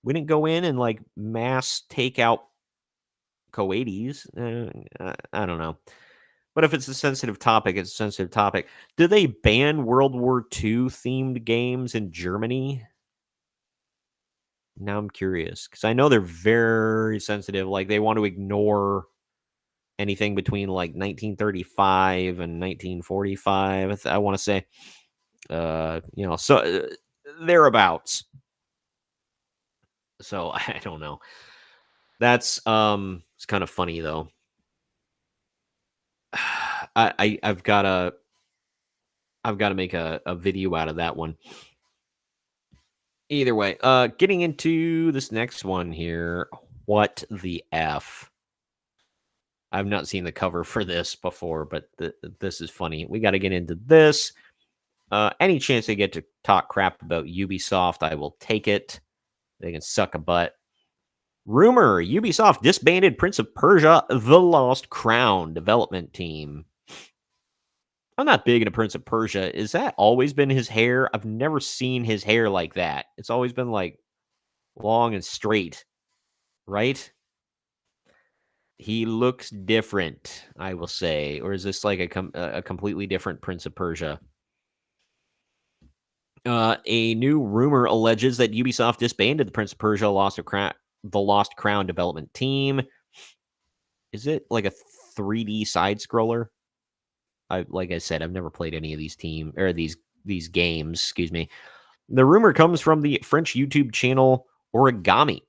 We didn't go in and like mass take out Kuwaitis. I don't know. But if it's a sensitive topic, it's a sensitive topic. Did they ban World War II themed games in Germany? Now I'm curious because I know they're very sensitive. Like they want to ignore anything between like 1935 and 1945. I want to say, so thereabouts. So I don't know. That's it's kind of funny though. I've got to make a video out of that one. Either way, getting into this next one here. What the F? I've not seen the cover for this before, but this is funny. We got to get into this. Any chance they get to talk crap about Ubisoft, I will take it. They can suck a butt. Rumor, Ubisoft disbanded Prince of Persia, The Lost Crown development team. I'm not big into Prince of Persia. Is that always been his hair? I've never seen his hair like that. It's always been like long and straight, right? He looks different, I will say. Or is this like a completely different Prince of Persia? A new rumor alleges that Ubisoft disbanded the Prince of Persia The Lost Crown development team. Is it like a 3D side scroller? Like I said, I've never played any of these these games. Excuse me. The rumor comes from the French YouTube channel Origami,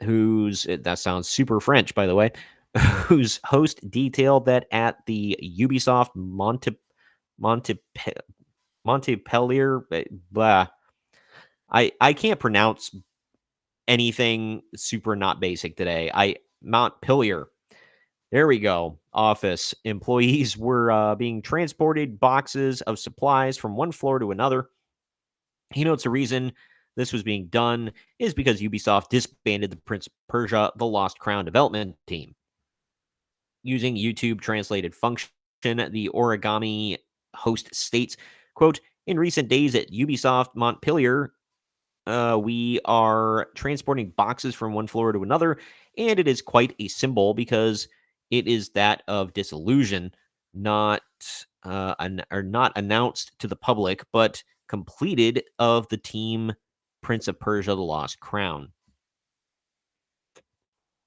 that sounds super French, by the way, whose host detailed that at the Ubisoft Montpellier, blah. I can't pronounce anything super not basic today. Montpellier. There we go. Office employees were being transported boxes of supplies from one floor to another. He notes the reason this was being done is because Ubisoft disbanded the Prince of Persia: The Lost Crown development team. Using YouTube translated function, the Origami host states, quote, "In recent days at Ubisoft Montpellier, we are transporting boxes from one floor to another, and it is quite a symbol because it is that of disillusion, not announced to the public, but completed of the team Prince of Persia: The Lost Crown."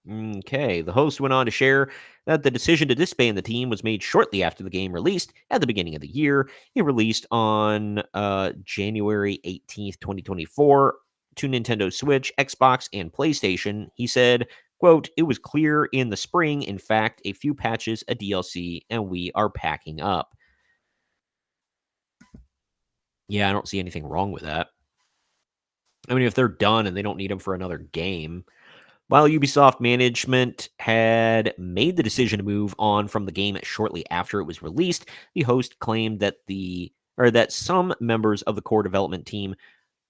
Okay, the host went on to share that the decision to disband the team was made shortly after the game released at the beginning of the year. It released on January 18th, 2024 to Nintendo Switch, Xbox, and PlayStation. He said, quote, "It was clear in the spring, in fact, a few patches, a DLC, and we are packing up." Yeah, I don't see anything wrong with that. I mean, if they're done and they don't need them for another game. While Ubisoft management had made the decision to move on from the game shortly after it was released, the host claimed that some members of the core development team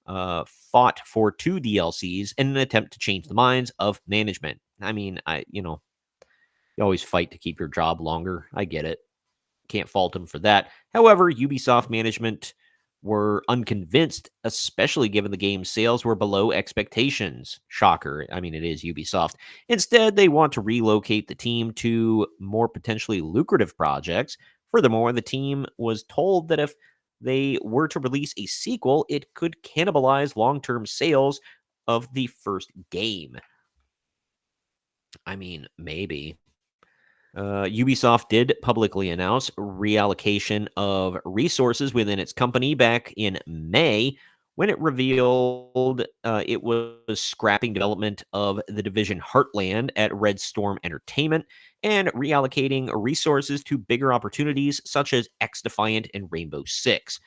fought for 2 DLCs in an attempt to change the minds of management. I mean, you always fight to keep your job longer. I get it. Can't fault them for that. However, Ubisoft management were unconvinced, especially given the game's sales were below expectations. Shocker. I mean, it is Ubisoft. Instead, they want to relocate the team to more potentially lucrative projects. Furthermore, the team was told that if they were to release a sequel, it could cannibalize long-term sales of the first game. I mean, maybe. Ubisoft did publicly announce reallocation of resources within its company back in May when it revealed it was scrapping development of the division Heartland at Red Storm Entertainment and reallocating resources to bigger opportunities such as X Defiant and Rainbow Six.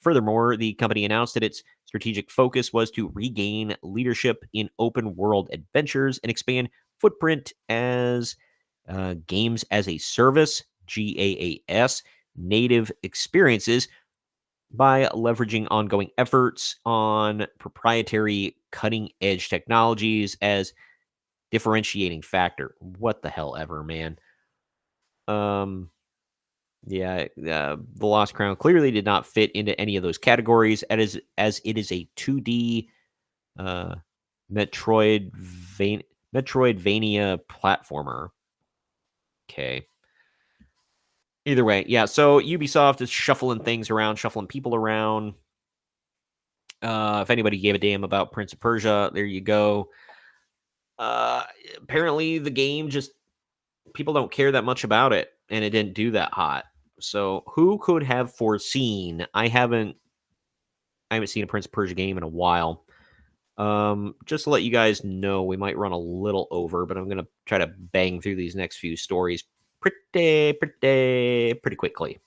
Furthermore, the company announced that its strategic focus was to regain leadership in open world adventures and expand footprint as games as a service, GAAS, native experiences by leveraging ongoing efforts on proprietary cutting edge technologies as differentiating factor. What the hell ever, man. The Lost Crown clearly did not fit into any of those categories as it is a 2D Metroidvania platformer. Okay. Either way, yeah. So Ubisoft is shuffling things around, shuffling people around. If anybody gave a damn about Prince of Persia, there you go. Apparently, the game just people don't care that much about it, and it didn't do that hot. So who could have foreseen? I haven't seen a Prince of Persia game in a while. Just to let you guys know, we might run a little over, but I'm gonna try to bang through these next few stories pretty quickly.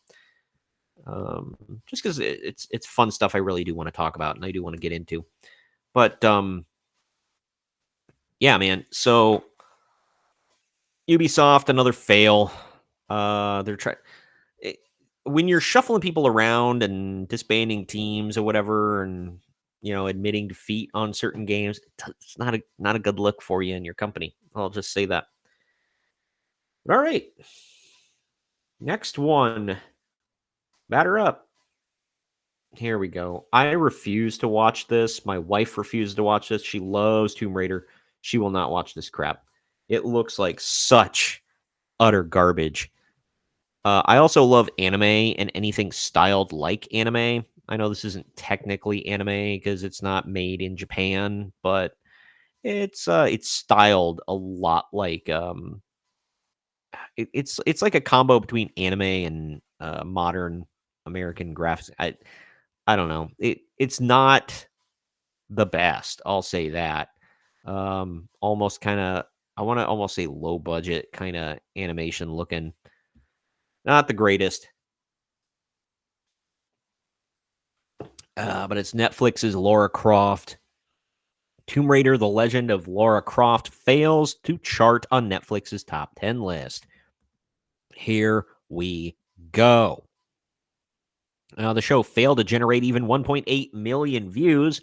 Just because it's fun stuff I really do want to talk about and I do want to get into. But yeah, man. So Ubisoft, another fail. They're trying when you're shuffling people around and disbanding teams or whatever, and admitting defeat on certain games, it's not a good look for you and your company. I'll just say that. All right. Next one. Batter up. Here we go. I refuse to watch this. My wife refuses to watch this. She loves Tomb Raider. She will not watch this crap. It looks like such utter garbage. I also love anime and anything styled like anime. I know this isn't technically anime because it's not made in Japan, but it's styled a lot like it's like a combo between anime and modern American graphics. I don't know. It's not the best. I'll say that. Almost kind of I want to almost say low budget kind of animation looking. Not the greatest. But it's Netflix's Lara Croft. Tomb Raider: The Legend of Lara Croft fails to chart on Netflix's top 10 list. Here we go. The show failed to generate even 1.8 million views,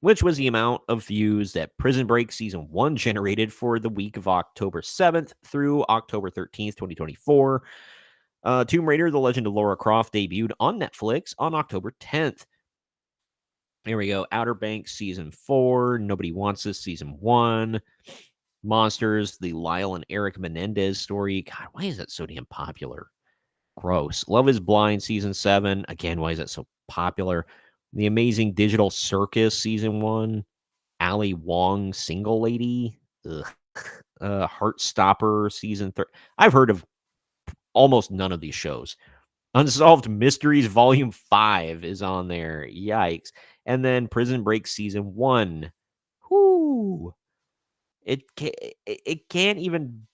which was the amount of views that Prison Break Season 1 generated for the week of October 7th through October 13th, 2024. Tomb Raider: The Legend of Lara Croft debuted on Netflix on October 10th. Here we go. Outer Banks Season 4. Nobody Wants This Season 1. Monsters, the Lyle and Eric Menendez story. God, why is that so damn popular? Gross. Love is Blind Season 7. Again, why is that so popular? The Amazing Digital Circus Season 1. Ali Wong Single Lady. Ugh. Heartstopper Season 3. I've heard of almost none of these shows. Unsolved Mysteries Volume 5 is on there. Yikes. And then Prison Break Season 1. Whoo. It can't even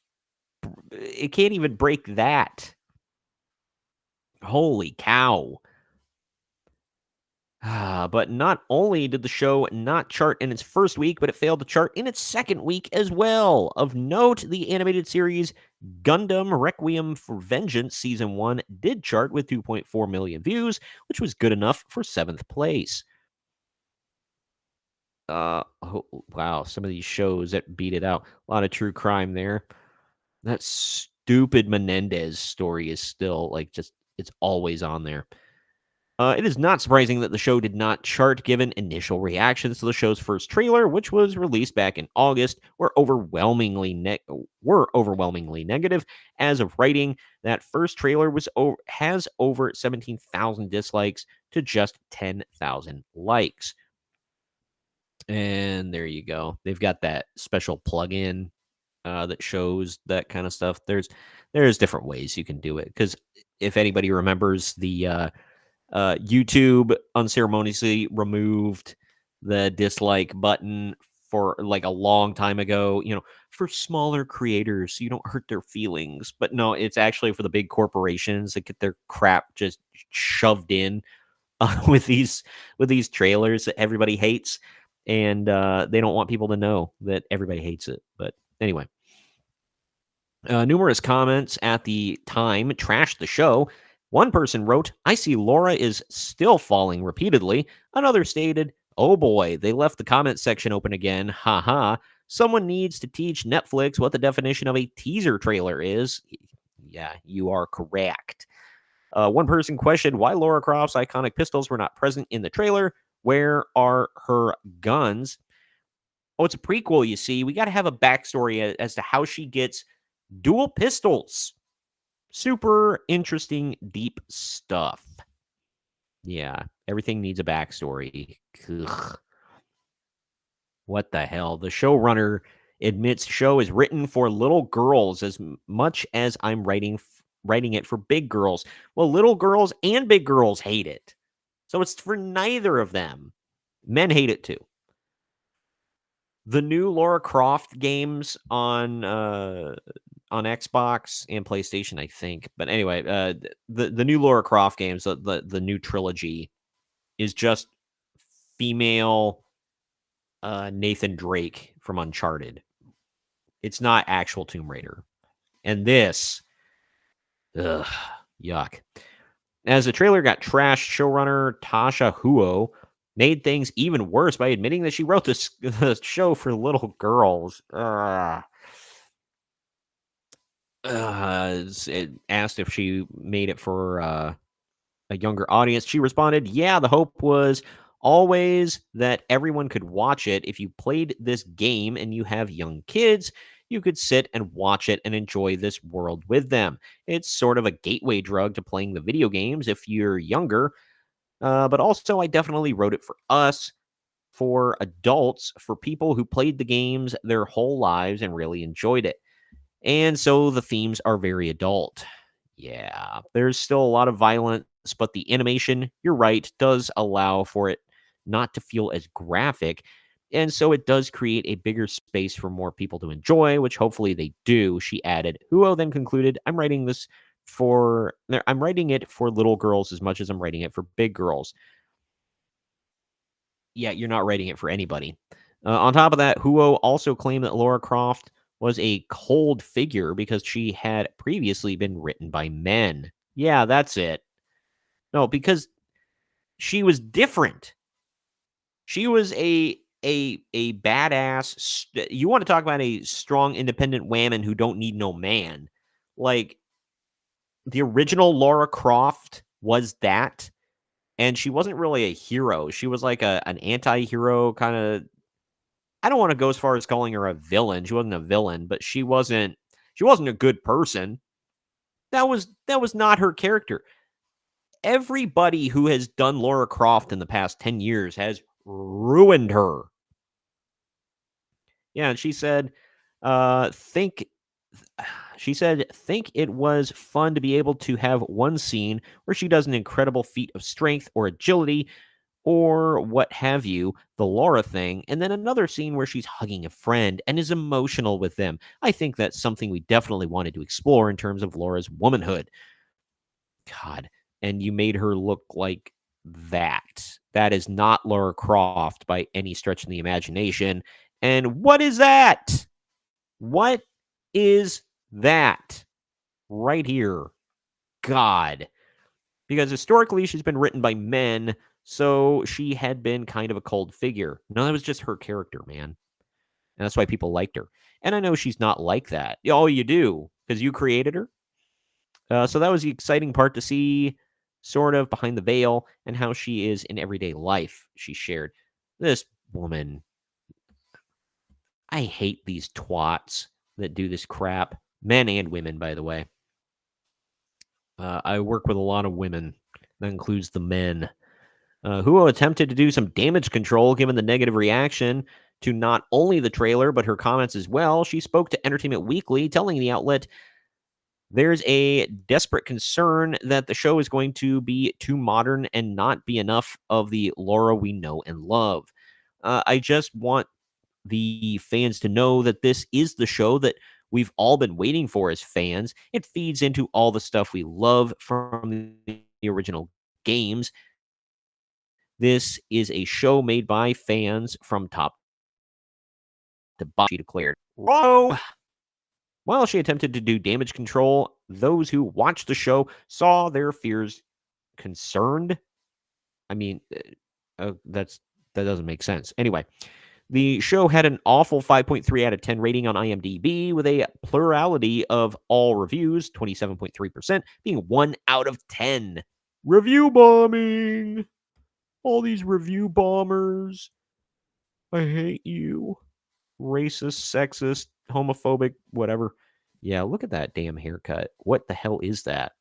break that. Holy cow. But not only did the show not chart in its first week, but it failed to chart in its second week as well. Of note, the animated series Gundam Requiem for Vengeance Season 1 did chart with 2.4 million views, which was good enough for 7th place. Wow, some of these shows that beat it out. A lot of true crime there. That stupid Menendez story is still it's always on there. It is not surprising that the show did not chart given initial reactions to the show's first trailer, which was released back in August, were overwhelmingly negative. As of writing, that first trailer has over 17,000 dislikes to just 10,000 likes. And there you go. They've got that special plugin that shows that kind of stuff. There's different ways you can do it, because if anybody remembers the YouTube unceremoniously removed the dislike button for like a long time ago, for smaller creators so you don't hurt their feelings. But no, it's actually for the big corporations that get their crap just shoved in with these trailers that everybody hates, and they don't want people to know that everybody hates it. But anyway, numerous comments at the time trashed the show. One person wrote, "I see Laura is still falling repeatedly." Another stated, "Oh boy, they left the comment section open again. Haha. Someone needs to teach Netflix what the definition of a teaser trailer is." Yeah, you are correct. One person questioned why Laura Croft's iconic pistols were not present in the trailer. Where are her guns? Oh, it's a prequel, you see. We got to have a backstory as to how she gets dual pistols. Super interesting, deep stuff. Yeah, everything needs a backstory. Ugh. What the hell? The showrunner admits show is written for little girls as much as I'm writing it for big girls. Well, little girls and big girls hate it. So it's for neither of them. Men hate it too. The new Lara Croft games on Xbox and PlayStation, I think. But anyway, the new Lara Croft games, the new trilogy, is just female Nathan Drake from Uncharted. It's not actual Tomb Raider. And this, yuck. As the trailer got trashed, showrunner Tasha Huo made things even worse by admitting that she wrote the show for little girls. It asked if she made it for a younger audience. She responded, "Yeah, the hope was always that everyone could watch it. If you played this game and you have young kids, you could sit and watch it and enjoy this world with them. It's sort of a gateway drug to playing the video games if you're younger. But also, I definitely wrote it for us, for adults, for people who played the games their whole lives and really enjoyed it. And so the themes are very adult." Yeah, there's still a lot of violence, but the animation, you're right, does allow for it not to feel as graphic. And so it does create a bigger space for more people to enjoy, which hopefully they do, she added. Huo then concluded, I'm writing it for little girls as much as I'm writing it for big girls. Yeah, you're not writing it for anybody. On top of that, Huo also claimed that Lara Croft was a cold figure because she had previously been written by men. Yeah, that's it. No, because she was different. She was a badass. You want to talk about a strong, independent woman who don't need no man? Like, the original Lara Croft was that, and she wasn't really a hero. She was like an anti-hero kind of. I don't want to go as far as calling her a villain. She wasn't a villain, but she wasn't a good person. That was not her character. Everybody who has done Lara Croft in the past 10 years has ruined her. Yeah, and she said, think it was fun to be able to have one scene where she does an incredible feat of strength or agility or what have you, the Laura thing, and then another scene where she's hugging a friend and is emotional with them. I think that's something we definitely wanted to explore in terms of Laura's womanhood. God, and you made her look like that. That is not Lara Croft by any stretch of the imagination. And what is that? What is that? Right here. God. Because historically, she's been written by men So she had been kind of a cold figure. No, that was just her character, man. And that's why people liked her. And I know she's not like that. Oh, you do, because you created her. So that was the exciting part to see sort of behind the veil and how she is in everyday life, she shared. This woman, I hate these twats that do this crap. Men and women, by the way. I work with a lot of women. That includes the men. Who attempted to do some damage control given the negative reaction to not only the trailer, but her comments as well. She spoke to Entertainment Weekly, telling the outlet there's a desperate concern that the show is going to be too modern and not be enough of the Laura we know and love. I just want the fans to know that this is the show that we've all been waiting for as fans. It feeds into all the stuff we love from the original games. This is a show made by fans from top to bottom, she declared. Whoa! While she attempted to do damage control, those who watched the show saw their fears concerned. I mean, that doesn't make sense. Anyway, the show had an awful 5.3 out of 10 rating on IMDb with a plurality of all reviews, 27.3%, being 1 out of 10. Review bombing! All these review bombers. I hate you. Racist, sexist, homophobic, whatever. Yeah, look at that damn haircut. What the hell is that?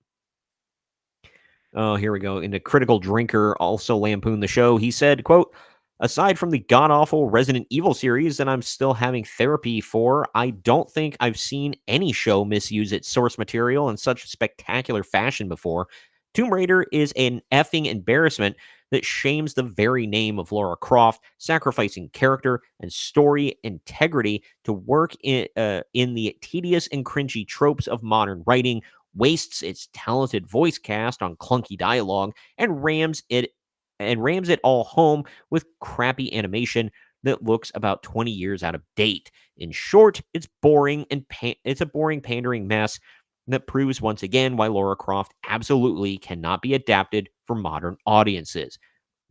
Oh, here we go. And a critical drinker also lampooned the show. He said, quote, aside from the god-awful Resident Evil series that I'm still having therapy for, I don't think I've seen any show misuse its source material in such spectacular fashion before. Tomb Raider is an effing embarrassment that shames the very name of Lara Croft, sacrificing character and story integrity to work in the tedious and cringy tropes of modern writing, wastes its talented voice cast on clunky dialogue, and rams it all home with crappy animation that looks about 20 years out of date. In short, it's boring and it's a boring pandering mess that proves once again why Lara Croft absolutely cannot be adapted for modern audiences.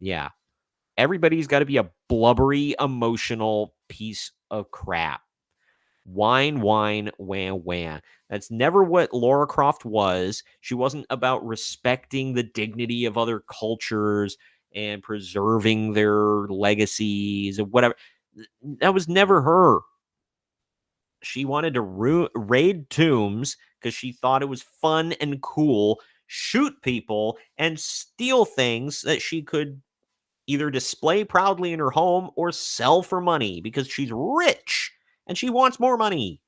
Yeah, everybody's got to be a blubbery, emotional piece of crap. Whine, whine, wah, wah. That's never what Lara Croft was. She wasn't about respecting the dignity of other cultures and preserving their legacies or whatever. That was never her. She wanted to raid tombs because she thought it was fun and cool, shoot people, and steal things that she could either display proudly in her home or sell for money because she's rich and she wants more money.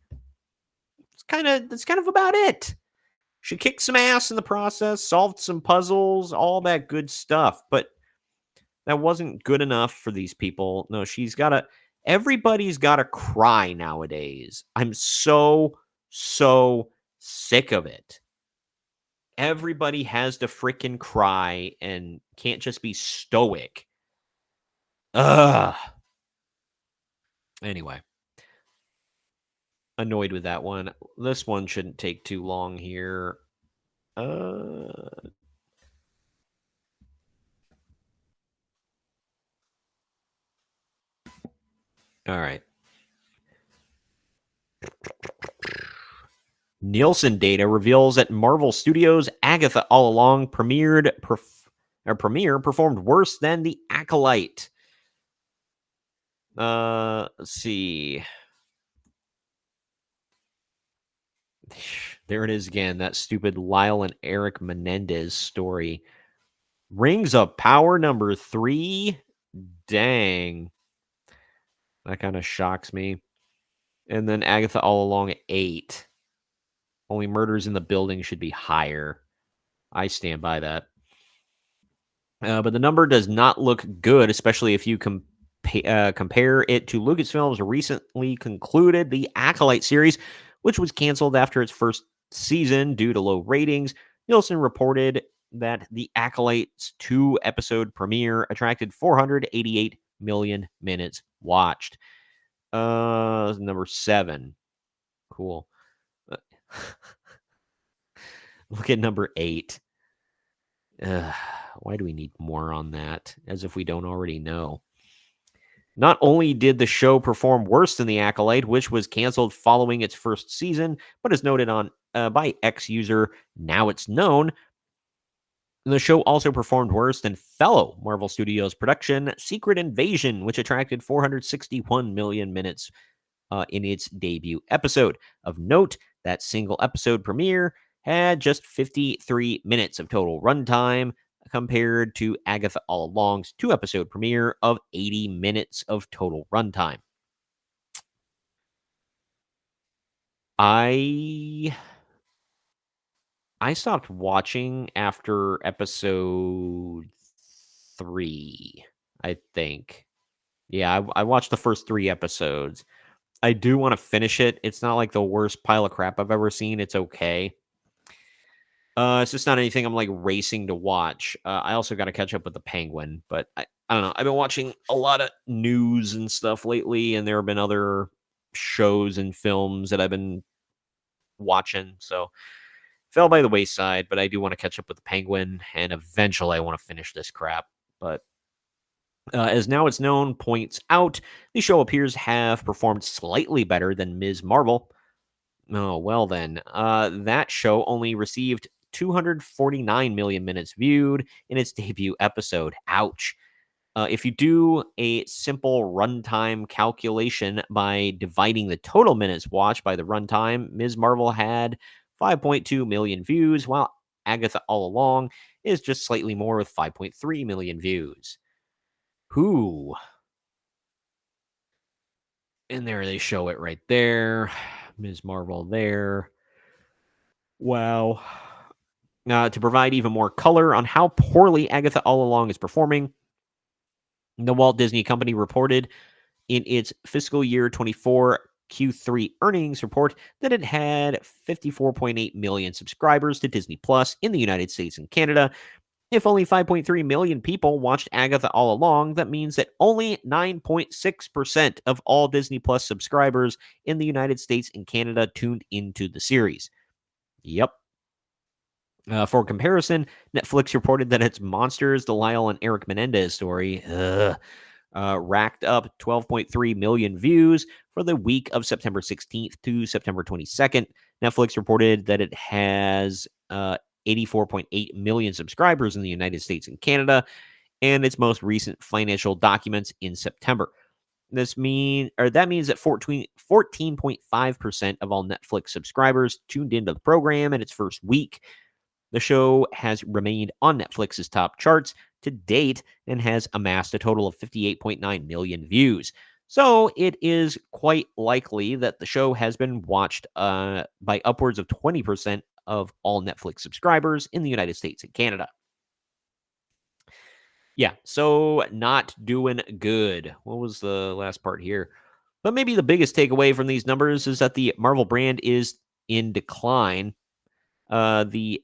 That's kind of about it. She kicked some ass in the process, solved some puzzles, all that good stuff, but that wasn't good enough for these people. No, everybody's got to cry nowadays. I'm so sick of it. Everybody has to frickin' cry and can't just be stoic. Ugh. Anyway, annoyed with that one. This one shouldn't take too long here. All right. Nielsen data reveals that Marvel Studios' Agatha All Along premiere performed worse than the Acolyte. Let's see. There it is again. That stupid Lyle and Eric Menendez story. Rings of Power number 3. Dang. That kind of shocks me. And then Agatha All Along at 8. Only Murders in the Building should be higher. I stand by that. But the number does not look good, especially if you compare it to Lucasfilm's recently concluded The Acolyte series, which was canceled after its first season due to low ratings. Nielsen reported that The Acolyte's 2-episode premiere attracted 488 million minutes watched. Number 7. Cool. Look at number 8. Why do we need more on that? As if we don't already know. Not only did the show perform worse than The Acolyte, which was canceled following its first season, but as noted on by X user Now It's Known, the show also performed worse than fellow Marvel Studios production Secret Invasion, which attracted 461 million minutes in its debut episode. Of note, that single episode premiere had just 53 minutes of total runtime, compared to Agatha All Along's 2-episode premiere of 80 minutes of total runtime. I stopped watching after episode 3, I think. Yeah, I watched the first 3 episodes. I do want to finish it. It's not like the worst pile of crap I've ever seen. It's okay. It's just not anything I'm like racing to watch. I also got to catch up with the Penguin, but I don't know. I've been watching a lot of news and stuff lately, and there have been other shows and films that I've been watching, so fell by the wayside. But I do want to catch up with the Penguin, and eventually I want to finish this crap. But as Now It's Known points out, the show appears to have performed slightly better than Ms. Marvel. Oh, well then. That show only received 249 million minutes viewed in its debut episode. Ouch. If you do a simple runtime calculation by dividing the total minutes watched by the runtime, Ms. Marvel had 5.2 million views, while Agatha All Along is just slightly more with 5.3 million views. Who? And there they show it right there. Ms. Marvel there. Wow. To provide even more color on how poorly Agatha All Along is performing, the Walt Disney Company reported in its fiscal year 24 Q3 earnings report that it had 54.8 million subscribers to Disney Plus in the United States and Canada. If only 5.3 million people watched Agatha All Along, that means that only 9.6% of all Disney Plus subscribers in the United States and Canada tuned into the series. Yep. For comparison, Netflix reported that its Monsters, the Lyle and Eric Menendez story, racked up 12.3 million views for the week of September 16th to September 22nd. Netflix reported that it has 84.8 million subscribers in the United States and Canada, and its most recent financial documents in September. That means that 14.5% of all Netflix subscribers tuned into the program in its first week. The show has remained on Netflix's top charts to date and has amassed a total of 58.9 million views. So it is quite likely that the show has been watched by upwards of 20% of all Netflix subscribers in the United States and Canada. Yeah, so not doing good. What was the last part here? But maybe the biggest takeaway from these numbers is that the Marvel brand is in decline. The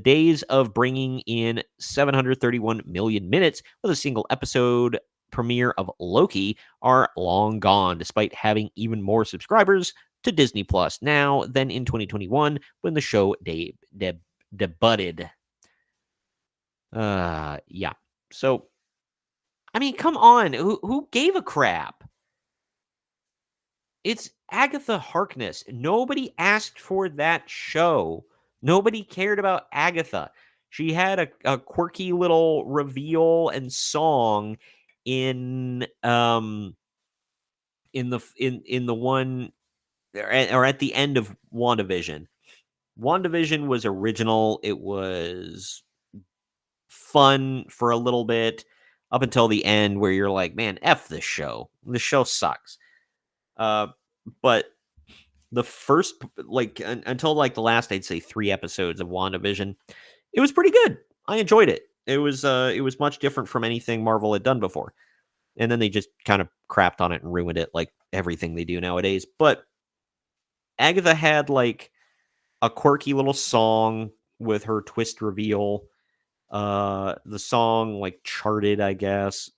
days of bringing in 731 million minutes with a single episode premiere of Loki are long gone, despite having even more subscribers to Disney Plus now than in 2021 when the show debuted. Yeah. So, I mean, come on. Who gave a crap? It's Agatha Harkness. Nobody asked for that show. Nobody cared about Agatha. She had a quirky little reveal and song in the one or at the end of WandaVision. WandaVision was original. It was fun for a little bit up until the end where you're like, man, F this show. This show sucks. But the first, until like the last, I'd say 3 episodes of WandaVision, it was pretty good. I enjoyed it. It was much different from anything Marvel had done before. And then they just kind of crapped on it and ruined it like everything they do nowadays. But Agatha had like a quirky little song with her twist reveal. The song like charted, I guess.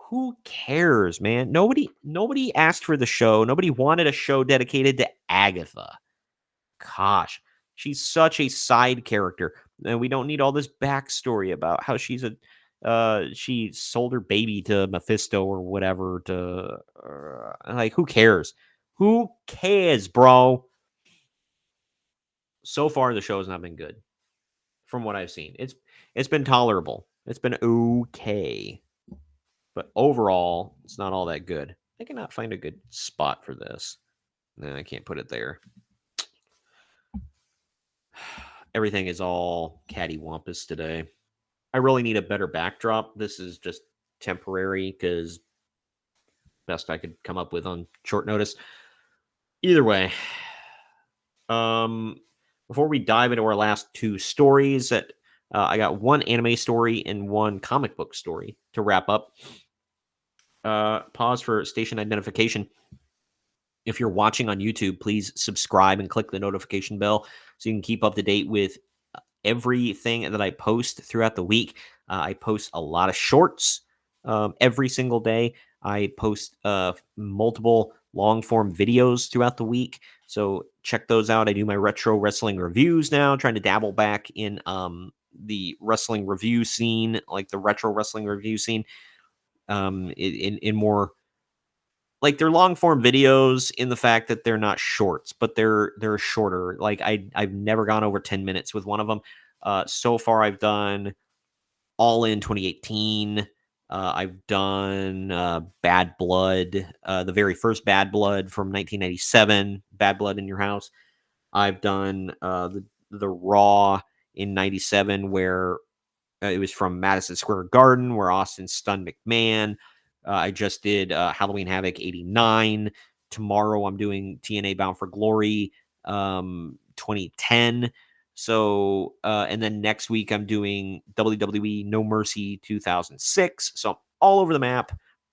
Who cares, man? Nobody asked for the show. Nobody wanted a show dedicated to Agatha. Gosh, she's such a side character. And we don't need all this backstory about how she sold her baby to Mephisto or whatever to like, who cares? Who cares, bro? So far the show has not been good from what I've seen. It's been tolerable. It's been okay. But overall, it's not all that good. I cannot find a good spot for this. No, I can't put it there. Everything is all cattywampus today. I really need a better backdrop. This is just temporary because best I could come up with on short notice. Either way, before we dive into our last two stories, that I got one anime story and one comic book story to wrap up. Pause for station identification. If you're watching on YouTube, please subscribe and click the notification bell so you can keep up to date with everything that I post throughout the week. I post a lot of shorts every single day. I post multiple long form videos throughout the week. So check those out. I do my retro wrestling reviews now, trying to dabble back in the wrestling review scene, like the retro wrestling review scene, in more like they're long form videos in the fact that they're not shorts, but they're shorter. Like I've never gone over 10 minutes with one of them. So far I've done All In 2018. I've done Bad Blood, the very first Bad Blood from 1997, Bad Blood in Your House. I've done the Raw in 97 where it was from Madison Square Garden where Austin stunned McMahon. I just did Halloween Havoc 89. Tomorrow I'm doing TNA Bound for Glory 2010. So, and then next week I'm doing WWE No Mercy 2006. So I'm all over the map.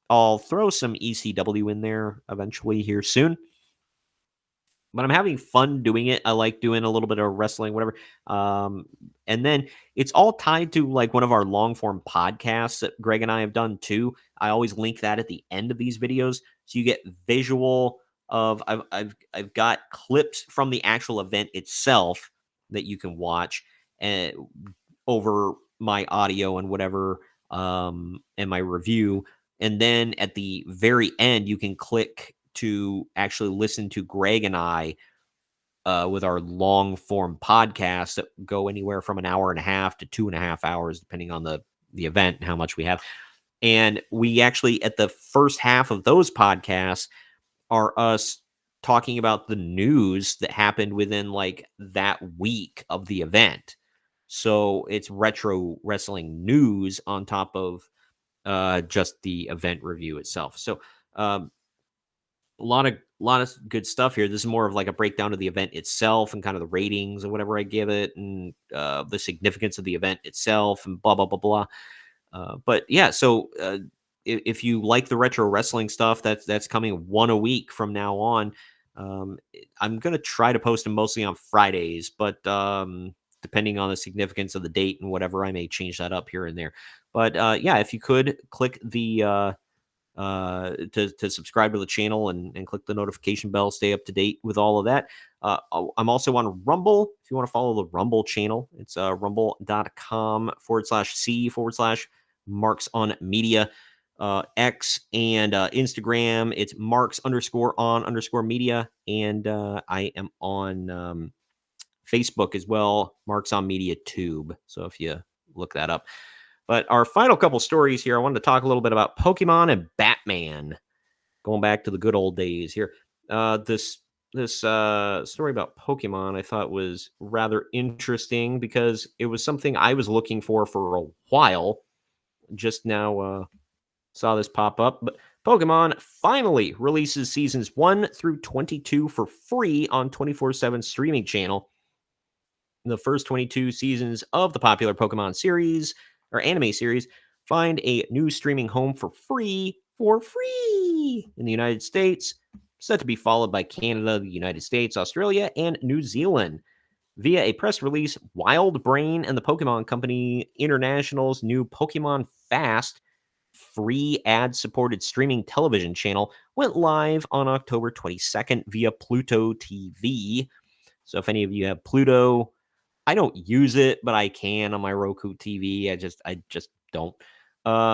I'll throw some ECW in there eventually here soon. But I'm having fun doing it. I like doing a little bit of wrestling, whatever. And then it's all tied to like one of our long form podcasts that Greg and I have done too. I always link that at the end of these videos, so you get visual of. I've got clips from the actual event itself that you can watch and over my audio and whatever, and my review. And then at the very end, you can click to actually listen to Greg and I with our long form podcasts that go anywhere from an hour and a half to 2.5 hours, depending on the event and how much we have. And we actually, at the first half of those podcasts, are us talking about the news that happened within like that week of the event. So it's retro wrestling news on top of just the event review itself. So a lot of good stuff here. This is more of like a breakdown of the event itself and kind of the ratings and whatever I give it and the significance of the event itself and blah blah blah blah. But yeah, so if you like the retro wrestling stuff, that's coming one a week from now on. I'm gonna try to post them mostly on Fridays, but depending on the significance of the date and whatever, I may change that up here and there. But yeah, if you could click the to subscribe to the channel and click the notification bell, stay up to date with all of that. I'm also on Rumble. If you want to follow the Rumble channel, it's rumble.com/C/Marks on Media. X and Instagram, it's Marks_on_media. And I am on Facebook as well, Marks on Media Tube. So if you look that up. But our final couple stories here, I wanted to talk a little bit about Pokemon and Batman, going back to the good old days here. This story about Pokemon I thought was rather interesting because it was something I was looking for a while. Just now saw this pop up, but Pokemon finally releases seasons 1 through 22 for free on 24/7 streaming channel. The first 22 seasons of the popular Pokemon series or anime series find a new streaming home for free in the United States, set to be followed by Canada, the United States, Australia, and New Zealand. Via a press release, Wild Brain and the Pokemon Company International's new Pokemon Fast free ad-supported streaming television channel went live on October 22nd via Pluto TV. So if any of you have Pluto, I don't use it, but I can on my Roku TV. I just don't.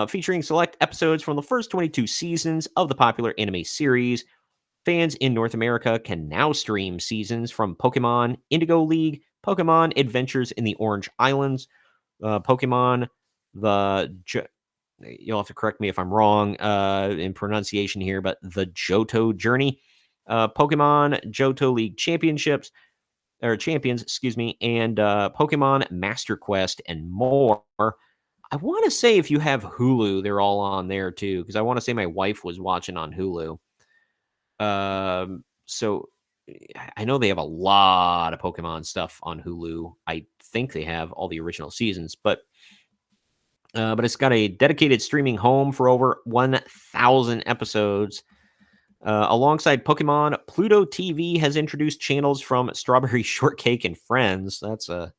Featuring select episodes from the first 22 seasons of the popular anime series. Fans in North America can now stream seasons from Pokemon Indigo League, Pokemon Adventures in the Orange Islands, Pokemon the you'll have to correct me if I'm wrong in pronunciation here, but the Johto Journey, Pokemon Johto League Championships or Champions, excuse me, and Pokemon Master Quest and more. I want to say if you have Hulu, they're all on there too, because I want to say my wife was watching on Hulu. So I know they have a lot of Pokemon stuff on Hulu. I think they have all the original seasons, but it's got a dedicated streaming home for over 1,000 episodes. Alongside Pokemon, Pluto TV has introduced channels from Strawberry Shortcake and Friends. That's a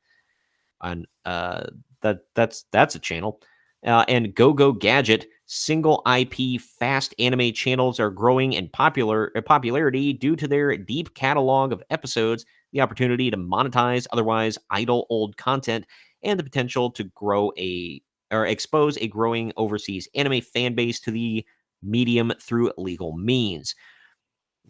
channel. And Go Go Gadget, single IP fast anime channels are growing in popularity due to their deep catalog of episodes, the opportunity to monetize otherwise idle old content, and the potential to expose a growing overseas anime fan base to the medium through legal means.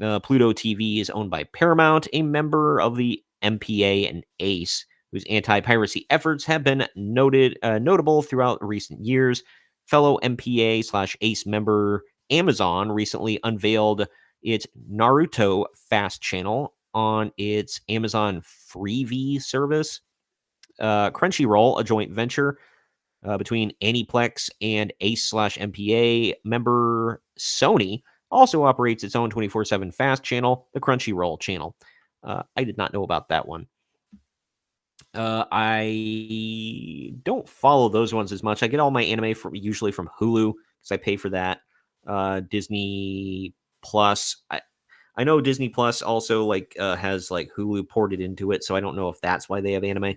Pluto TV is owned by Paramount, a member of the MPA and ACE, whose anti-piracy efforts have been notable throughout recent years. Fellow MPA/ACE member Amazon recently unveiled its Naruto Fast channel on its Amazon Freevee service. Crunchyroll, a joint venture between Aniplex and ACE/MPA member Sony, also operates its own 24/7 Fast channel, the Crunchyroll channel. I did not know about that one. I don't follow those ones as much. I get all my anime usually from Hulu because I pay for that. Disney Plus. I know Disney Plus also has like Hulu ported into it, so I don't know if that's why they have anime.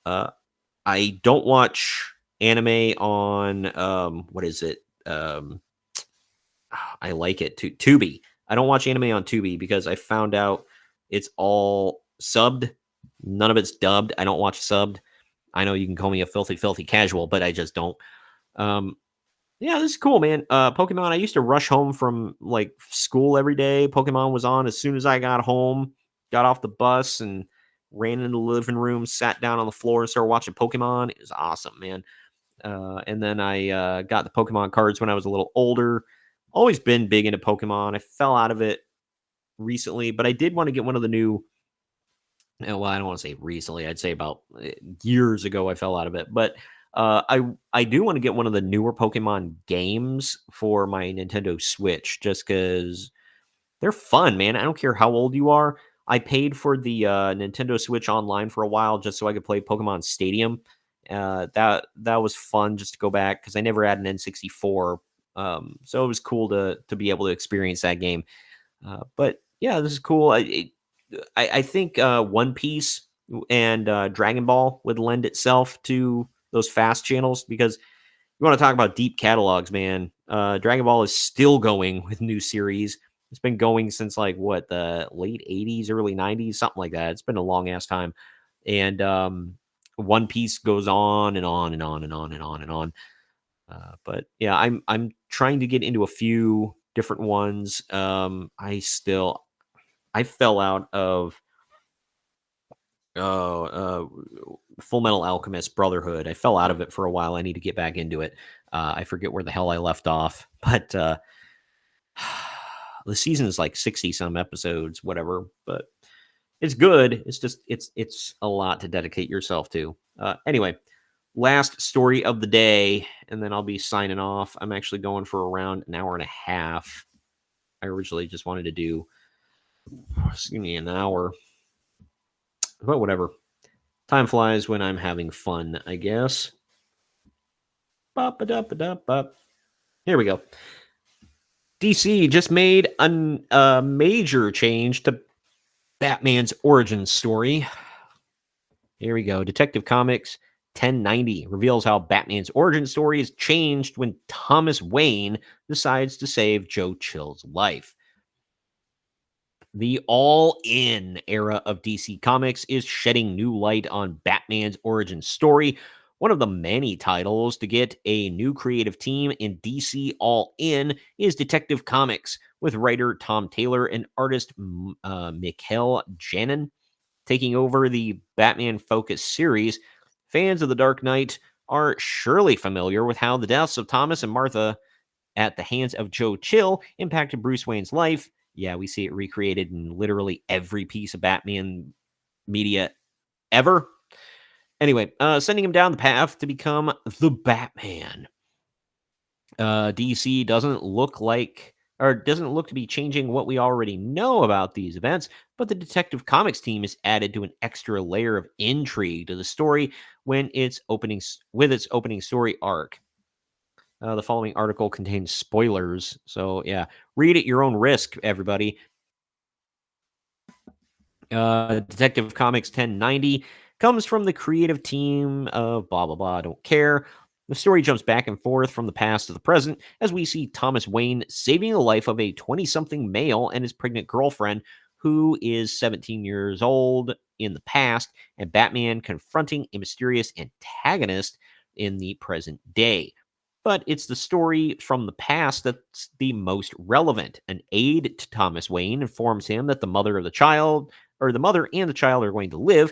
I don't watch anime on what is it? I like it to Tubi. I don't watch anime on Tubi because I found out it's all subbed. None of it's dubbed. I don't watch subbed. I know you can call me a filthy casual, but I just don't. Yeah, this is cool, man. Pokemon. I used to rush home from like school every day. Pokemon was on as soon as I got home. Got off the bus and ran into the living room, sat down on the floor, and started watching Pokemon. It was awesome, man. And then I got the Pokemon cards when I was a little older. Always been big into Pokemon. I fell out of it recently, but I did want to get one of the new. Well, I don't want to say recently. I'd say about years ago I fell out of it. But I do want to get one of the newer Pokemon games for my Nintendo Switch just because they're fun, man. I don't care how old you are. I paid for the Nintendo Switch Online for a while just so I could play Pokemon Stadium. That was fun just to go back because I never had an N64. So it was cool to be able to experience that game. But yeah, this is cool. I think One Piece and Dragon Ball would lend itself to those fast channels because you want to talk about deep catalogs, man. Dragon Ball is still going with new series. It's been going since like the late 80s, early 90s, something like that. It's been a long ass time. And One Piece goes on and on and on and on and on and on. But yeah, I'm trying to get into a few different ones. I fell out of Full Metal Alchemist Brotherhood. I fell out of it for a while. I need to get back into it. I forget where the hell I left off, but the season is like 60 some episodes, whatever, but it's good. It's just, it's a lot to dedicate yourself to. Anyway, last story of the day, and then I'll be signing off. I'm actually going for around an hour and a half. I originally just wanted to do an hour, but whatever. Time flies when I'm having fun, I guess. Here we go. DC just made a major change to Batman's origin story. Here we go. Detective Comics 1090 reveals how Batman's origin story is changed when Thomas Wayne decides to save Joe Chill's life. The all-in era of DC Comics is shedding new light on Batman's origin story. One of the many titles to get a new creative team in DC All-In is Detective Comics, with writer Tom Taylor and artist Mikhail Janin taking over the Batman-focused series. Fans of The Dark Knight are surely familiar with how the deaths of Thomas and Martha at the hands of Joe Chill impacted Bruce Wayne's life. Yeah, we see it recreated in literally every piece of Batman media ever. Anyway, sending him down the path to become the Batman. DC doesn't look to be changing what we already know about these events, but the Detective Comics team is added to an extra layer of intrigue to the story with its opening story arc. The following article contains spoilers, so yeah, read at your own risk, everybody. Detective Comics 1090 comes from the creative team of blah, blah, blah, I don't care. The story jumps back and forth from the past to the present as we see Thomas Wayne saving the life of a 20-something male and his pregnant girlfriend, who is 17 years old in the past, and Batman confronting a mysterious antagonist in the present day. But it's the story from the past that's the most relevant. An aide to Thomas Wayne informs him that the mother and the child are going to live,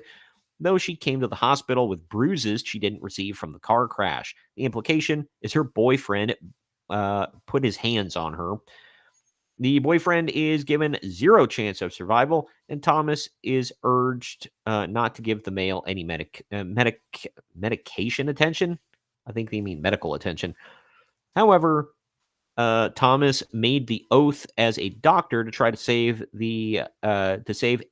though she came to the hospital with bruises she didn't receive from the car crash. The implication is her boyfriend put his hands on her. The boyfriend is given zero chance of survival, and Thomas is urged not to give the male any medication attention. I think they mean medical attention. However, Thomas made the oath as a doctor to try to save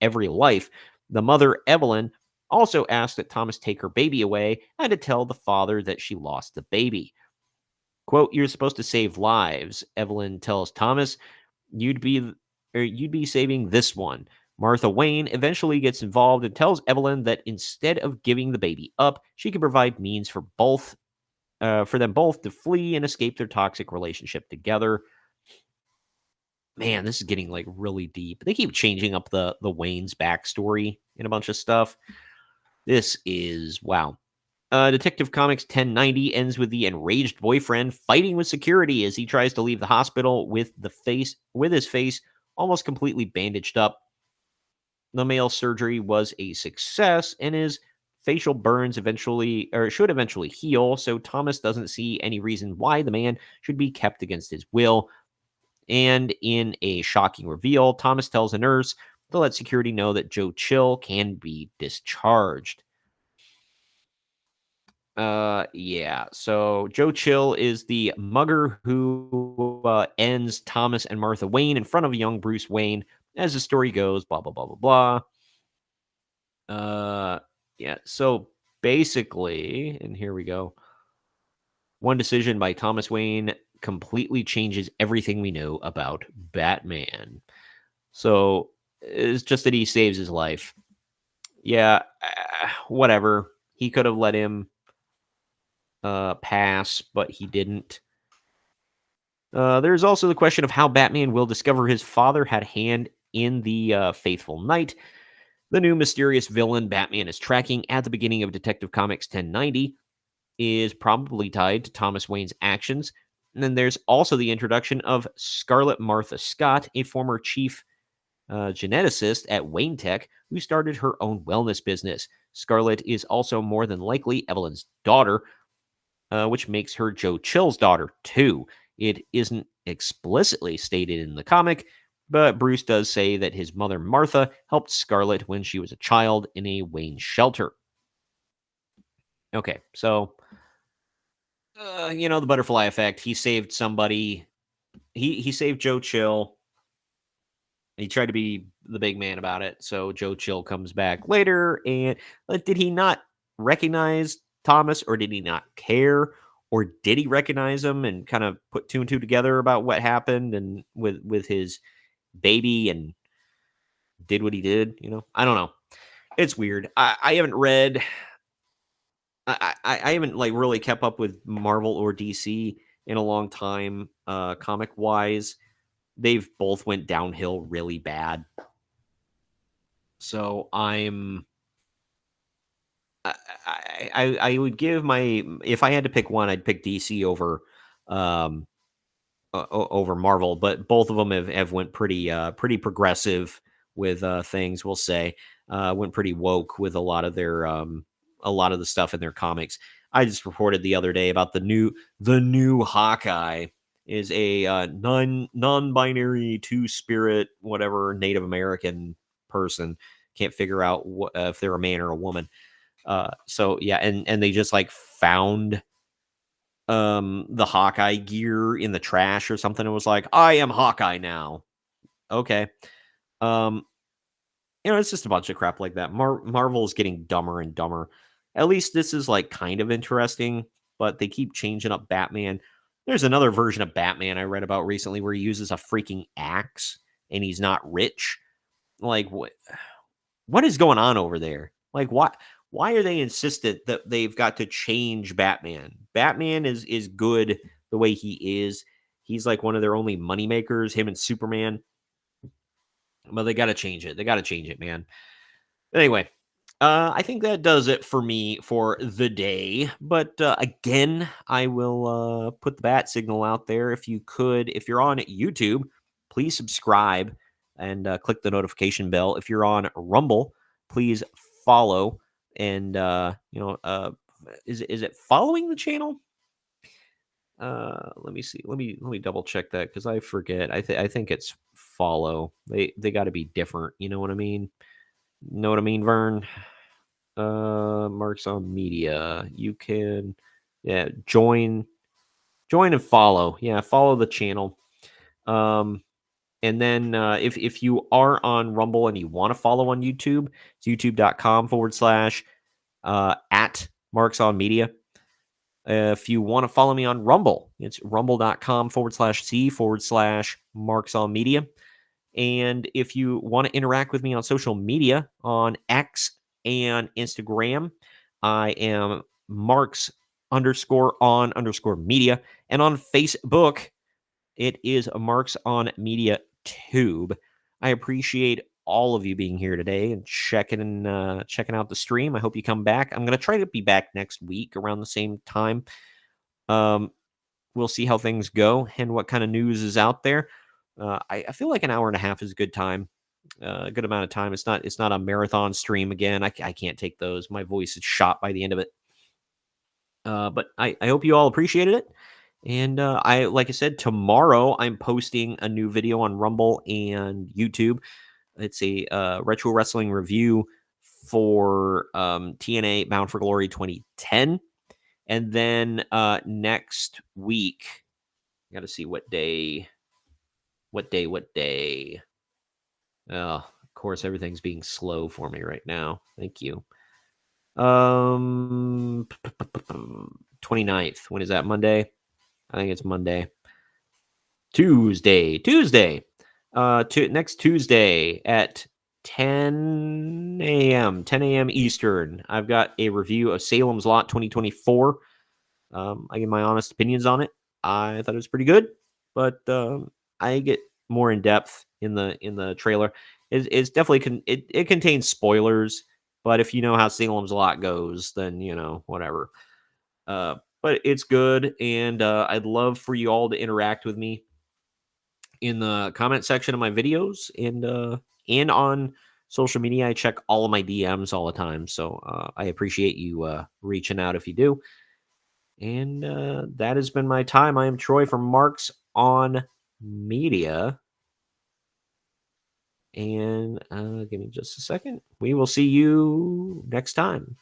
every life. The mother, Evelyn, also asked that Thomas take her baby away and to tell the father that she lost the baby. Quote, "You're supposed to save lives," Evelyn tells Thomas. You'd be saving this one. Martha Wayne eventually gets involved and tells Evelyn that instead of giving the baby up, she can provide means for them both to flee and escape their toxic relationship together. Man, this is getting like really deep. They keep changing up the Wayne's backstory in a bunch of stuff. This is wow. Detective Comics 1090 ends with the enraged boyfriend fighting with security as he tries to leave the hospital with his face almost completely bandaged up. The male surgery was a success, and his facial burns should eventually heal, so Thomas doesn't see any reason why the man should be kept against his will. And in a shocking reveal, Thomas tells a nurse to let security know that Joe Chill can be discharged. Yeah. So Joe Chill is the mugger who ends Thomas and Martha Wayne in front of young Bruce Wayne. As the story goes, blah blah blah blah blah. Yeah. So basically, and here we go. One decision by Thomas Wayne completely changes everything we know about Batman. So it's just that he saves his life. Yeah. Whatever. He could have let him pass, but he didn't. There's also the question of how Batman will discover his father had a hand in the Faithful Night. The new mysterious villain Batman is tracking at the beginning of Detective Comics 1090 is probably tied to Thomas Wayne's actions. And then there's also the introduction of Scarlet Martha Scott, a former chief geneticist at Wayne Tech, who started her own wellness business. Scarlet is also more than likely Evelyn's daughter, which makes her Joe Chill's daughter, too. It isn't explicitly stated in the comic, but Bruce does say that his mother, Martha, helped Scarlet when she was a child in a Wayne shelter. Okay, so, the butterfly effect. He saved somebody. He saved Joe Chill. He tried to be the big man about it, so Joe Chill comes back later, and did he not recognize Thomas, or did he not care, or did he recognize him and kind of put two and two together about what happened and with his baby and did what he did? I don't know. It's weird. I haven't read. I haven't really kept up with Marvel or DC in a long time, comic wise. They've both went downhill really bad. So I would give my, if I had to pick one, I'd pick DC over um over Marvel, but both of them have went pretty progressive with things. We'll say went pretty woke with a lot of the stuff in their comics. I just reported the other day about the new Hawkeye is a non-binary two-spirit whatever Native American person. Can't figure out if they're a man or a woman. So yeah, and they just like found the Hawkeye gear in the trash or something. It was like, I am Hawkeye now. Okay. Um, it's just a bunch of crap like that. Marvel is getting dumber and dumber. At least this is like kind of interesting, but they keep changing up Batman. There's another version of Batman I read about recently where he uses a freaking axe and he's not rich. Like what is going on over there? Like why are they insistent that they've got to change Batman? Batman is good the way he is. He's like one of their only moneymakers, him and Superman. But they gotta change it. They gotta change it, man. Anyway, I think that does it for me for the day. But again, I will put the bat signal out there. If you're on YouTube, please subscribe and click the notification bell. If you're on Rumble, please follow. And is it following the channel? Let me see. Let me double check that because I forget. I think it's follow. They got to be different. You know what I mean? Know what I mean, Vern? Marks on media. You can, yeah, join and follow. Yeah, follow the channel. And then if you are on Rumble and you want to follow on YouTube, it's youtube.com/ at Marks on Media. If you want to follow me on Rumble, it's rumble.com/C/Marks on Media. And if you want to interact with me on social media on X and Instagram, I am Marks_on_media. And on Facebook, it is Marks on Media Tube. I appreciate all of you being here today and checking out the stream. I hope you come back. I'm going to try to be back next week around the same time. We'll see how things go and what kind of news is out there. I feel like an hour and a half is a good time, a good amount of time. It's not a marathon stream again. I can't take those. My voice is shot by the end of it. But I hope you all appreciated it. And like I said, tomorrow I'm posting a new video on Rumble and YouTube. It's a retro wrestling review for TNA Bound for Glory 2010. And then next week, I got to see what day. Oh, of course, everything's being slow for me right now. Thank you. 29th. When is that? Monday? I think it's Monday. Tuesday. Next Tuesday at 10 a.m. Eastern. I've got a review of Salem's Lot 2024. I give my honest opinions on it. I thought it was pretty good, but I get more in depth in the trailer. It's definitely it contains spoilers, but if you know how Salem's Lot goes, then whatever. But it's good, and I'd love for you all to interact with me in the comment section of my videos and on social media. I check all of my DMs all the time, so I appreciate you reaching out if you do. And that has been my time. I am Troy from Marks on Media. And give me just a second. We will see you next time.